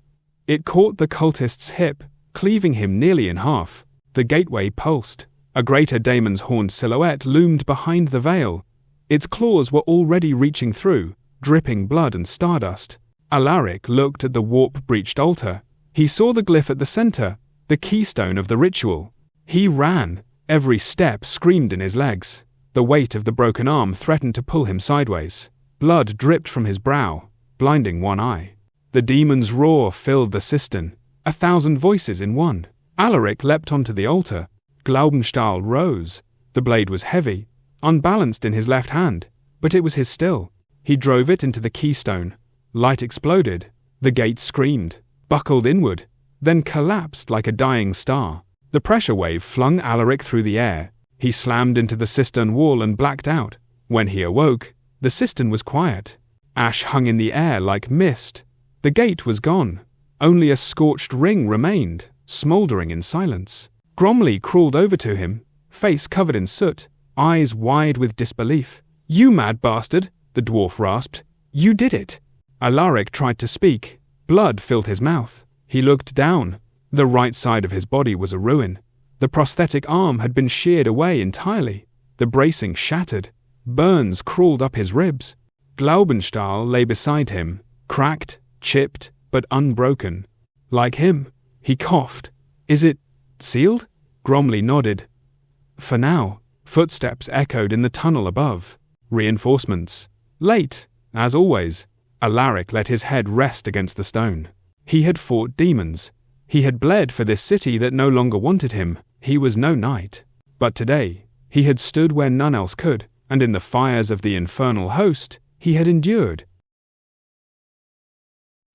It caught the cultist's hip, cleaving him nearly in half. The gateway pulsed. A greater daemon's horned silhouette loomed behind the veil. Its claws were already reaching through, dripping blood and stardust. Alaric looked at the warp-breached altar. He saw the glyph at the center, the keystone of the ritual. He ran. Every step screamed in his legs. The weight of the broken arm threatened to pull him sideways. Blood dripped from his brow, blinding one eye. The demon's roar filled the cistern, 1,000 voices in one. Alaric leapt onto the altar. Glaubenstahl rose. The blade was heavy, unbalanced in his left hand, but it was his still. He drove it into the keystone. Light exploded. The gate screamed, buckled inward, then collapsed like a dying star. The pressure wave flung Alaric through the air. He slammed into the cistern wall and blacked out. When he awoke, the cistern was quiet. Ash hung in the air like mist. The gate was gone. Only a scorched ring remained, smouldering in silence. Gromley crawled over to him, face covered in soot, eyes wide with disbelief. "You mad bastard," the dwarf rasped. "You did it." Alaric tried to speak. Blood filled his mouth. He looked down. The right side of his body was a ruin. The prosthetic arm had been sheared away entirely. The bracing shattered. Burns crawled up his ribs. Glaubenstahl lay beside him, cracked, chipped, but unbroken. Like him, he coughed. "Is it sealed?" Gromley nodded. "For now." Footsteps echoed in the tunnel above. Reinforcements. Late, as always. Alaric let his head rest against the stone. He had fought demons. He had bled for this city that no longer wanted him. He was no knight. But today, he had stood where none else could, and in the fires of the infernal host, he had endured.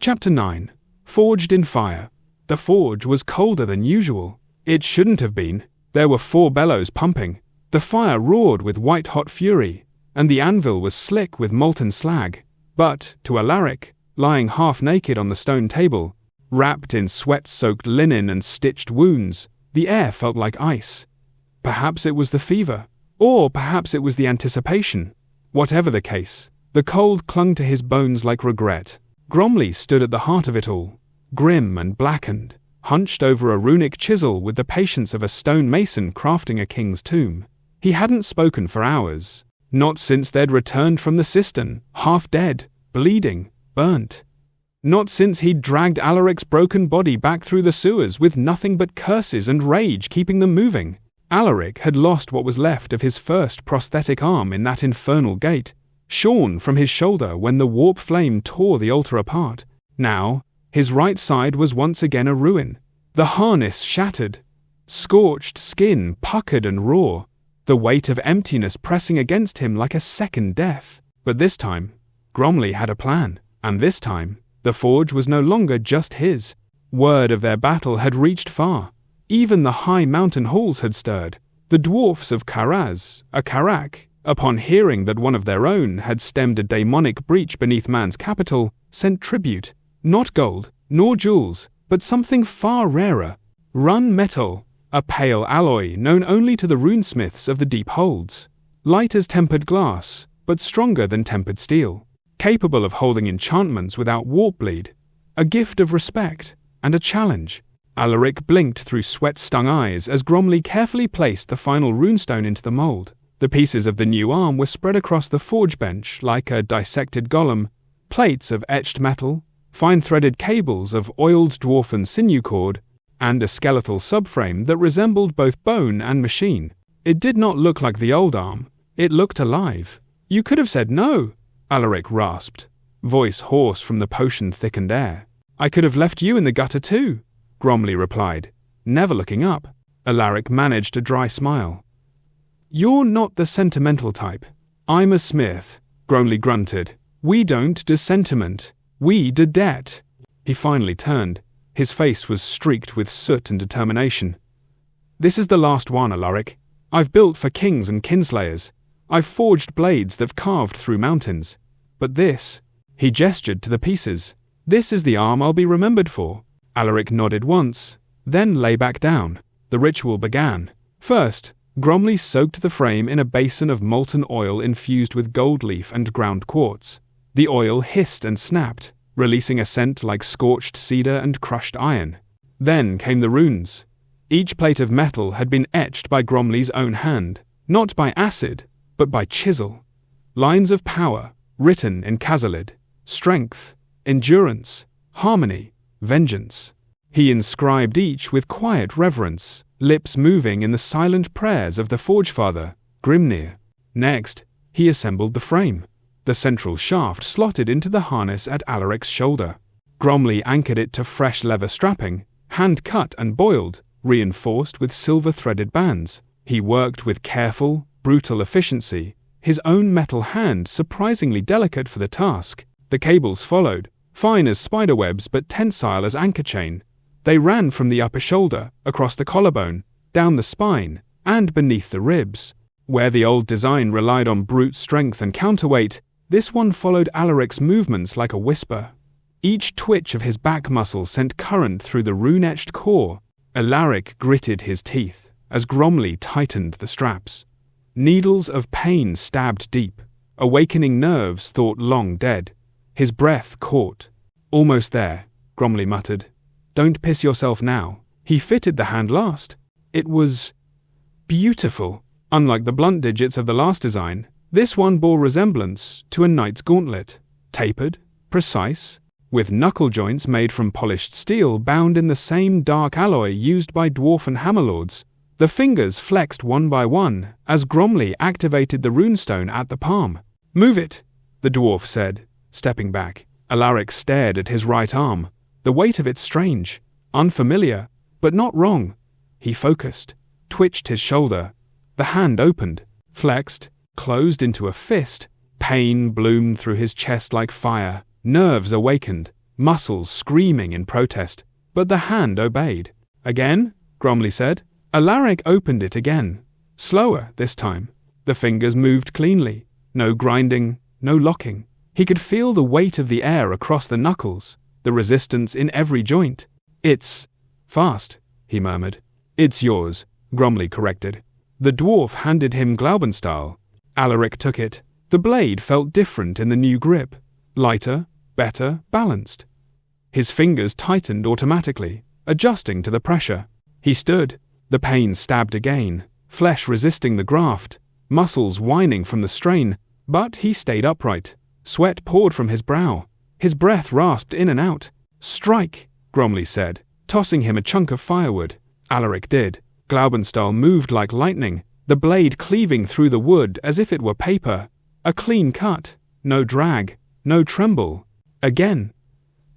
Chapter 9. Forged in Fire. The forge was colder than usual. It shouldn't have been. There were 4 bellows pumping. The fire roared with white-hot fury, and the anvil was slick with molten slag. But, to Alaric, lying half-naked on the stone table, wrapped in sweat-soaked linen and stitched wounds, the air felt like ice. Perhaps it was the fever, or perhaps it was the anticipation. Whatever the case, the cold clung to his bones like regret. Gromley stood at the heart of it all, grim and blackened, hunched over a runic chisel with the patience of a stone mason crafting a king's tomb. He hadn't spoken for hours, not since they'd returned from the cistern, half dead, bleeding, burnt. Not since he'd dragged Alaric's broken body back through the sewers with nothing but curses and rage keeping them moving. Alaric had lost what was left of his first prosthetic arm in that infernal gate, shorn from his shoulder when the warp flame tore the altar apart. Now, his right side was once again a ruin, the harness shattered, scorched skin puckered and raw, the weight of emptiness pressing against him like a second death. But this time, Gromley had a plan, and this time, the forge was no longer just his. Word of their battle had reached far. Even the high mountain halls had stirred. The dwarfs of Karak, upon hearing that one of their own had stemmed a demonic breach beneath man's capital, sent tribute, not gold, nor jewels, but something far rarer, run metal, a pale alloy known only to the runesmiths of the deep holds, light as tempered glass, but stronger than tempered steel, capable of holding enchantments without warp bleed, a gift of respect, and a challenge. Alaric blinked through sweat-stung eyes as Gromley carefully placed the final runestone into the mold. The pieces of the new arm were spread across the forge bench like a dissected golem, plates of etched metal, fine-threaded cables of oiled dwarfen sinew cord, and a skeletal subframe that resembled both bone and machine. It did not look like the old arm. It looked alive. "You could have said no," Alaric rasped, voice hoarse from the potion-thickened air. "I could have left you in the gutter too," Gromley replied, never looking up. Alaric managed a dry smile. "You're not the sentimental type. I'm a smith," Gromley grunted. "We don't do sentiment. We do debt." He finally turned. His face was streaked with soot and determination. "This is the last one, Alaric. I've built for kings and kinslayers. I've forged blades that've carved through mountains. But this," he gestured to the pieces, "this is the arm I'll be remembered for." Alaric nodded once, then lay back down. The ritual began. First, Gromley soaked the frame in a basin of molten oil infused with gold leaf and ground quartz. The oil hissed and snapped, releasing a scent like scorched cedar and crushed iron. Then came the runes. Each plate of metal had been etched by Gromley's own hand, not by acid, but by chisel. Lines of power, written in Khazalid, strength, endurance, harmony, vengeance. He inscribed each with quiet reverence, lips moving in the silent prayers of the Forgefather, Grimnir. Next, he assembled the frame, the central shaft slotted into the harness at Alaric's shoulder. Gromley anchored it to fresh leather strapping, hand-cut and boiled, reinforced with silver-threaded bands. He worked with careful, brutal efficiency, his own metal hand surprisingly delicate for the task. The cables followed, fine as spiderwebs but tensile as anchor chain. They ran from the upper shoulder, across the collarbone, down the spine, and beneath the ribs. Where the old design relied on brute strength and counterweight, this one followed Alaric's movements like a whisper. Each twitch of his back muscle sent current through the rune-etched core. Alaric gritted his teeth as Gromley tightened the straps. Needles of pain stabbed deep, awakening nerves thought long dead. His breath caught. "Almost there," Gromley muttered. "Don't piss yourself now." He fitted the hand last. It was beautiful. Unlike the blunt digits of the last design, this one bore resemblance to a knight's gauntlet, tapered, precise, with knuckle joints made from polished steel bound in the same dark alloy used by dwarfen hammerlords. The fingers flexed one by one as Gromley activated the runestone at the palm. "Move it," the dwarf said, stepping back. Alaric stared at his right arm, the weight of it strange, unfamiliar, but not wrong. He focused, twitched his shoulder. The hand opened, flexed, closed into a fist. Pain bloomed through his chest like fire. Nerves awakened, muscles screaming in protest. But the hand obeyed. "Again?" Gromley said. Alaric opened it again, Slower this time. The fingers moved cleanly. No grinding, no locking. He could feel the weight of the air across the knuckles, the resistance in every joint. "It's fast," he murmured. "It's yours," Gromley corrected. The dwarf handed him Glaubenstahl. Alaric took it. The blade felt different in the new grip. Lighter, better, balanced. His fingers tightened automatically, adjusting to the pressure. He stood. The pain stabbed again, flesh resisting the graft, muscles whining from the strain, but he stayed upright. Sweat poured from his brow. His breath rasped in and out. "Strike," Gromley said, tossing him a chunk of firewood. Alaric did. Glaubenstahl moved like lightning, the blade cleaving through the wood as if it were paper. A clean cut, no drag, no tremble. Again.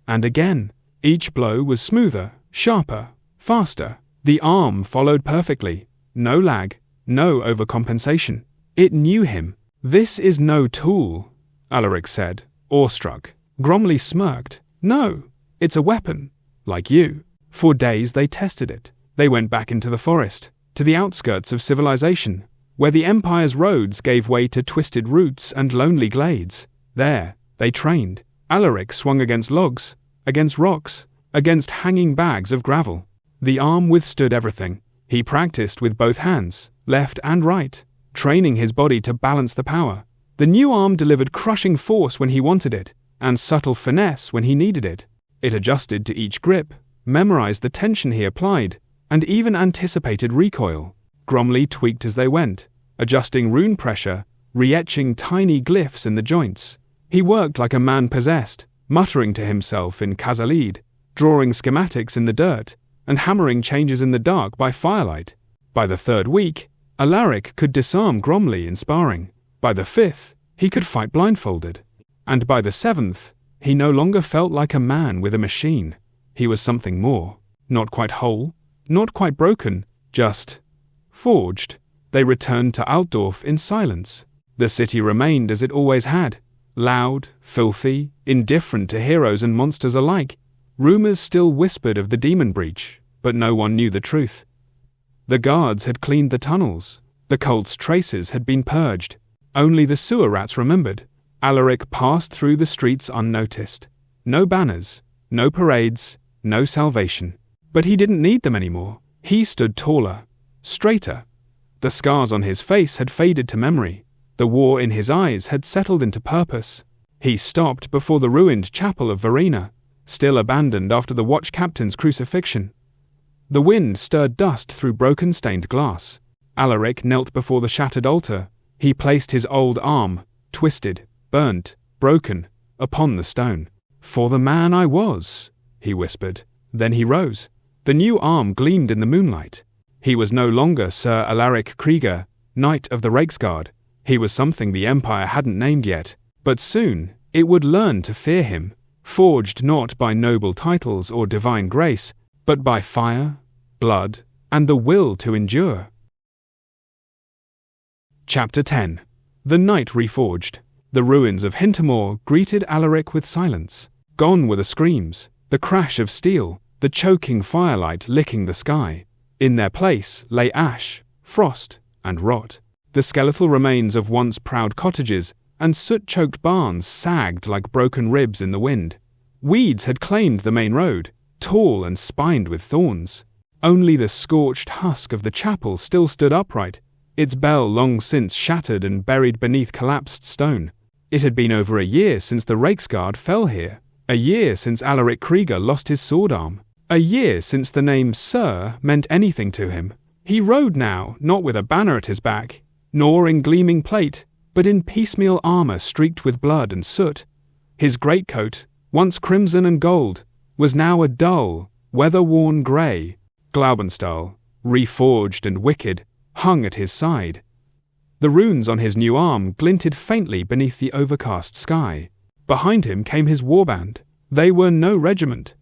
And again. Each blow was smoother, sharper, faster. The arm followed perfectly. No lag, no overcompensation. It knew him. "This is no tool," Alaric said, awestruck. Gromley smirked. "No, it's a weapon. Like you." For days they tested it. They went back into the forest, to the outskirts of civilization, where the Empire's roads gave way to twisted routes and lonely glades. There, they trained. Alaric swung against logs, against rocks, against hanging bags of gravel. The arm withstood everything. He practiced with both hands, left and right, training his body to balance the power. The new arm delivered crushing force when he wanted it, and subtle finesse when he needed it. It adjusted to each grip, memorized the tension he applied, and even anticipated recoil. Gromley tweaked as they went, adjusting rune pressure, re-etching tiny glyphs in the joints. He worked like a man possessed, muttering to himself in Khazalid, drawing schematics in the dirt, and hammering changes in the dark by firelight. By the third week, Alaric could disarm Gromley in sparring. By the fifth, he could fight blindfolded. And by the seventh, he no longer felt like a man with a machine. He was something more. Not quite whole, not quite broken, just forged. They returned to Altdorf in silence. The city remained as it always had. Loud, filthy, indifferent to heroes and monsters alike. Rumors still whispered of the demon breach, but no one knew the truth. The guards had cleaned the tunnels. The cult's traces had been purged. Only the sewer rats remembered. Alaric passed through the streets unnoticed. No banners, no parades, no salvation. But he didn't need them anymore. He stood taller, straighter. The scars on his face had faded to memory. The war in his eyes had settled into purpose. He stopped before the ruined chapel of Verena, still abandoned after the watch captain's crucifixion. The wind stirred dust through broken stained glass. Alaric knelt before the shattered altar. He placed his old arm, twisted, burnt, broken, upon the stone. "For the man I was," he whispered. Then he rose. The new arm gleamed in the moonlight. He was no longer Sir Alaric Krieger, Knight of the Reiksguard. He was something the Empire hadn't named yet, but soon it would learn to fear him, forged not by noble titles or divine grace, but by fire, blood, and the will to endure. Chapter 10. The Night Reforged. The ruins of Hintermoor greeted Alaric with silence. Gone were the screams, the crash of steel, the choking firelight licking the sky. In their place lay ash, frost, and rot. The skeletal remains of once proud cottages and soot-choked barns sagged like broken ribs in the wind. Weeds had claimed the main road, tall and spined with thorns. Only the scorched husk of the chapel still stood upright, its bell long since shattered and buried beneath collapsed stone. It had been over a year since the Reiksguard fell here, a year since Alaric Krieger lost his sword arm, a year since the name Sir meant anything to him. He rode now, not with a banner at his back, nor in gleaming plate, but in piecemeal armor streaked with blood and soot. His greatcoat, once crimson and gold, was now a dull, weather-worn grey. Glaubenstahl, reforged and wicked, hung at his side. The runes on his new arm glinted faintly beneath the overcast sky. Behind him came his warband. They were no regiment,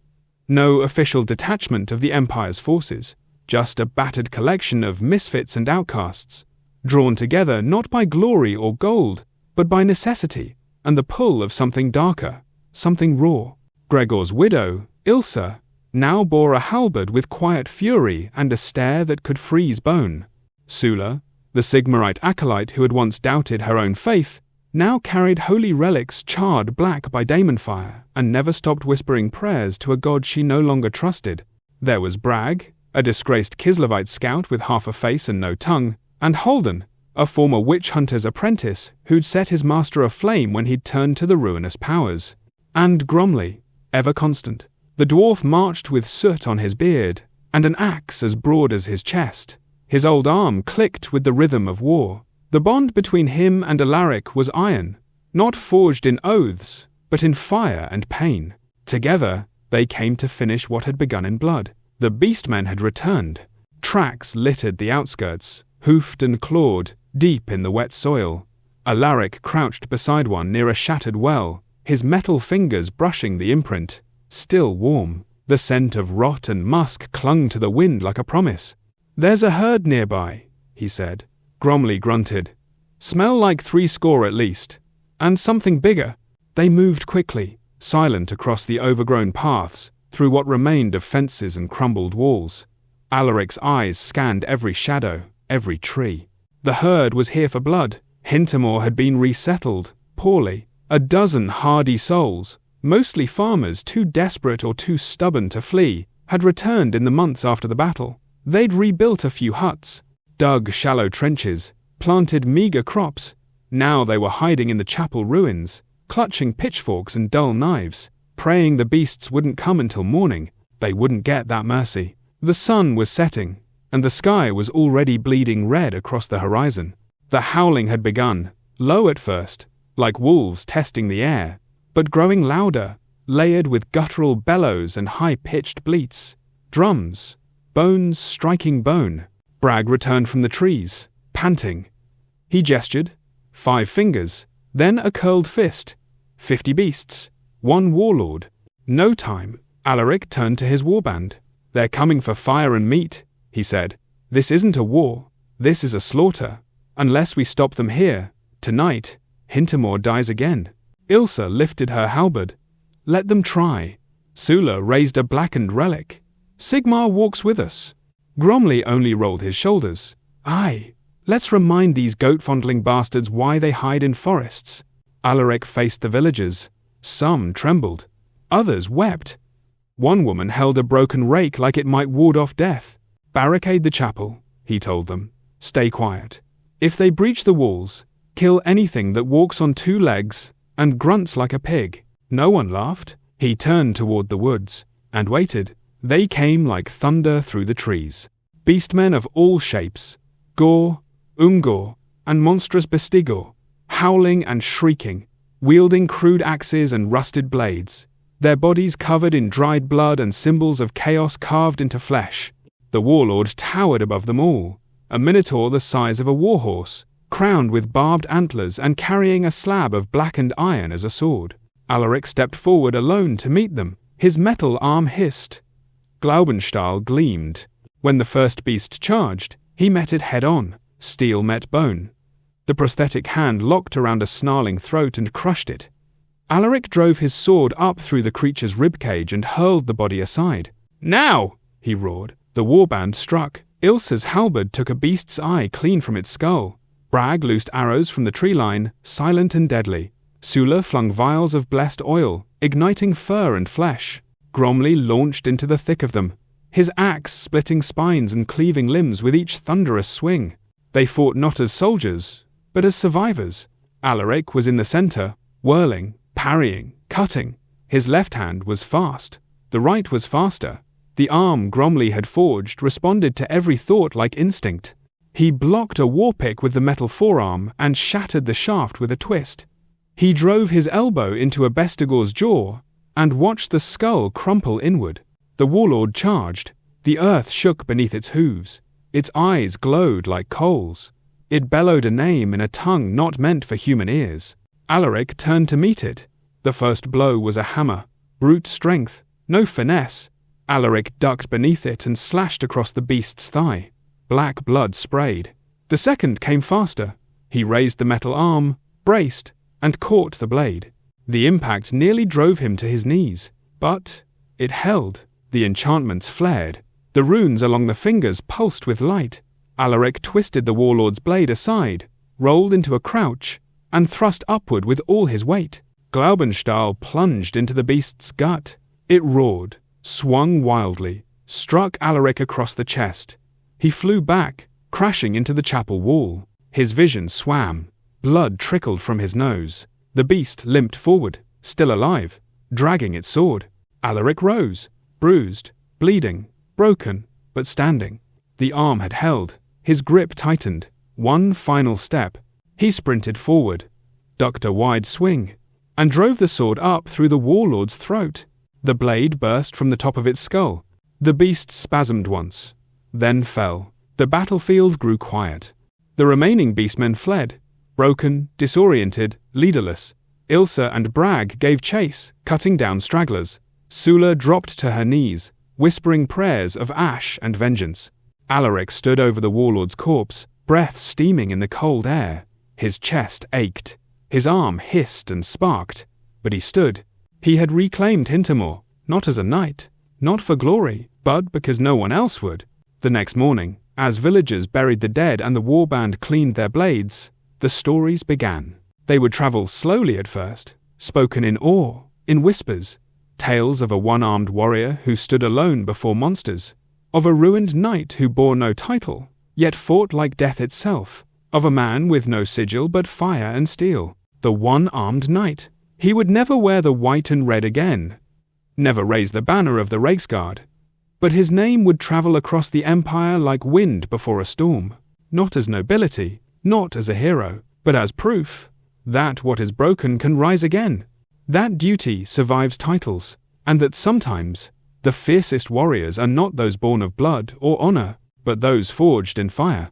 no official detachment of the Empire's forces, just a battered collection of misfits and outcasts, drawn together not by glory or gold, but by necessity and the pull of something darker, something raw. Gregor's widow, Ilsa, now bore a halberd with quiet fury and a stare that could freeze bone. Sula, The Sigmarite acolyte who had once doubted her own faith now carried holy relics charred black by daemon fire and never stopped whispering prayers to a god she no longer trusted. There was Bragg, a disgraced Kislevite scout with half a face and no tongue, and Holden, a former witch hunter's apprentice who'd set his master aflame when he'd turned to the ruinous powers. And Gromley, ever constant. The dwarf marched with soot on his beard and an axe as broad as his chest. His old arm clicked with the rhythm of war. The bond between him and Alaric was iron, not forged in oaths, but in fire and pain. Together, they came to finish what had begun in blood. The beastmen had returned. Tracks littered the outskirts, hoofed and clawed, deep in the wet soil. Alaric crouched beside one near a shattered well, his metal fingers brushing the imprint, still warm. The scent of rot and musk clung to the wind like a promise. "There's a herd nearby," he said. Gromley grunted. "Smell like 80 at least. And something bigger." They moved quickly, silent across the overgrown paths, through what remained of fences and crumbled walls. Alaric's eyes scanned every shadow, every tree. The herd was here for blood. Hintermore had been resettled, poorly. A dozen hardy souls, mostly farmers too desperate or too stubborn to flee, had returned in the months after the battle. They'd rebuilt a few huts, dug shallow trenches, planted meager crops. Now they were hiding in the chapel ruins, clutching pitchforks and dull knives, praying the beasts wouldn't come until morning. They wouldn't get that mercy. The sun was setting, and the sky was already bleeding red across the horizon. The howling had begun, low at first, like wolves testing the air, but growing louder, layered with guttural bellows and high-pitched bleats. Drums, bones striking bone. Bragg returned from the trees, panting. He gestured, 5 fingers, then a curled fist. 50 beasts, 1 warlord. No time. Alaric turned to his warband. "They're coming for fire and meat," he said. "This isn't a war. This is a slaughter. Unless we stop them here, tonight, Hintermore dies again." Ilsa lifted her halberd. "Let them try." Sula raised a blackened relic. "Sigmar walks with us." Gromley only rolled his shoulders. "Aye, let's remind these goat-fondling bastards why they hide in forests." Alaric faced the villagers. Some trembled. Others wept. One woman held a broken rake like it might ward off death. "Barricade the chapel," he told them. "Stay quiet. If they breach the walls, kill anything that walks on 2 legs and grunts like a pig." No one laughed. He turned toward the woods and waited. They came like thunder through the trees. Beastmen of all shapes, Gore, Ungor, and monstrous Bestigor, howling and shrieking, wielding crude axes and rusted blades, their bodies covered in dried blood and symbols of chaos carved into flesh. The warlord towered above them all, a minotaur the size of a warhorse, crowned with barbed antlers and carrying a slab of blackened iron as a sword. Alaric stepped forward alone to meet them. His metal arm hissed. Glaubenstahl gleamed. When the first beast charged, he met it head-on. Steel met bone. The prosthetic hand locked around a snarling throat and crushed it. Alaric drove his sword up through the creature's ribcage and hurled the body aside. "Now!" he roared. The warband struck. Ilsa's halberd took a beast's eye clean from its skull. Bragg loosed arrows from the tree line, silent and deadly. Sula flung vials of blessed oil, igniting fur and flesh. Gromley launched into the thick of them, his axe splitting spines and cleaving limbs with each thunderous swing. They fought not as soldiers, but as survivors. Alaric was in the center, whirling, parrying, cutting. His left hand was fast. The right was faster. The arm Gromley had forged responded to every thought like instinct. He blocked a warpick with the metal forearm and shattered the shaft with a twist. He drove his elbow into a Bestigor's jaw and watched the skull crumple inward. The warlord charged. The earth shook beneath its hooves. Its eyes glowed like coals. It bellowed a name in a tongue not meant for human ears. Alaric turned to meet it. The first blow was a hammer. Brute strength, no finesse. Alaric ducked beneath it and slashed across the beast's thigh. Black blood sprayed. The second came faster. He raised the metal arm, braced, and caught the blade. The impact nearly drove him to his knees. But it held. The enchantments flared. The runes along the fingers pulsed with light. Alaric twisted the warlord's blade aside, rolled into a crouch, and thrust upward with all his weight. Glaubenstahl plunged into the beast's gut. It roared, swung wildly, struck Alaric across the chest. He flew back, crashing into the chapel wall. His vision swam. Blood trickled from his nose. The beast limped forward, still alive, dragging its sword. Alaric rose, bruised, bleeding, broken, but standing. The arm had held. His grip tightened. One final step. He sprinted forward, ducked a wide swing, and drove the sword up through the warlord's throat. The blade burst from the top of its skull. The beast spasmed once, then fell. The battlefield grew quiet. The remaining beastmen fled, broken, disoriented, leaderless. Ilsa and Bragg gave chase, cutting down stragglers. Sula dropped to her knees, whispering prayers of ash and vengeance. Alaric stood over the warlord's corpse, breath steaming in the cold air. His chest ached. His arm hissed and sparked. But he stood. He had reclaimed Hintermoor, not as a knight, not for glory, but because no one else would. The next morning, as villagers buried the dead and the warband cleaned their blades, the stories began. They would travel slowly at first, spoken in awe, in whispers. Tales of a one-armed warrior who stood alone before monsters, of a ruined knight who bore no title, yet fought like death itself, of a man with no sigil but fire and steel, the one-armed knight. He would never wear the white and red again, never raise the banner of the Reiksguard, but his name would travel across the empire like wind before a storm, not as nobility, not as a hero, but as proof that what is broken can rise again, that duty survives titles, and that sometimes the fiercest warriors are not those born of blood or honor, but those forged in fire.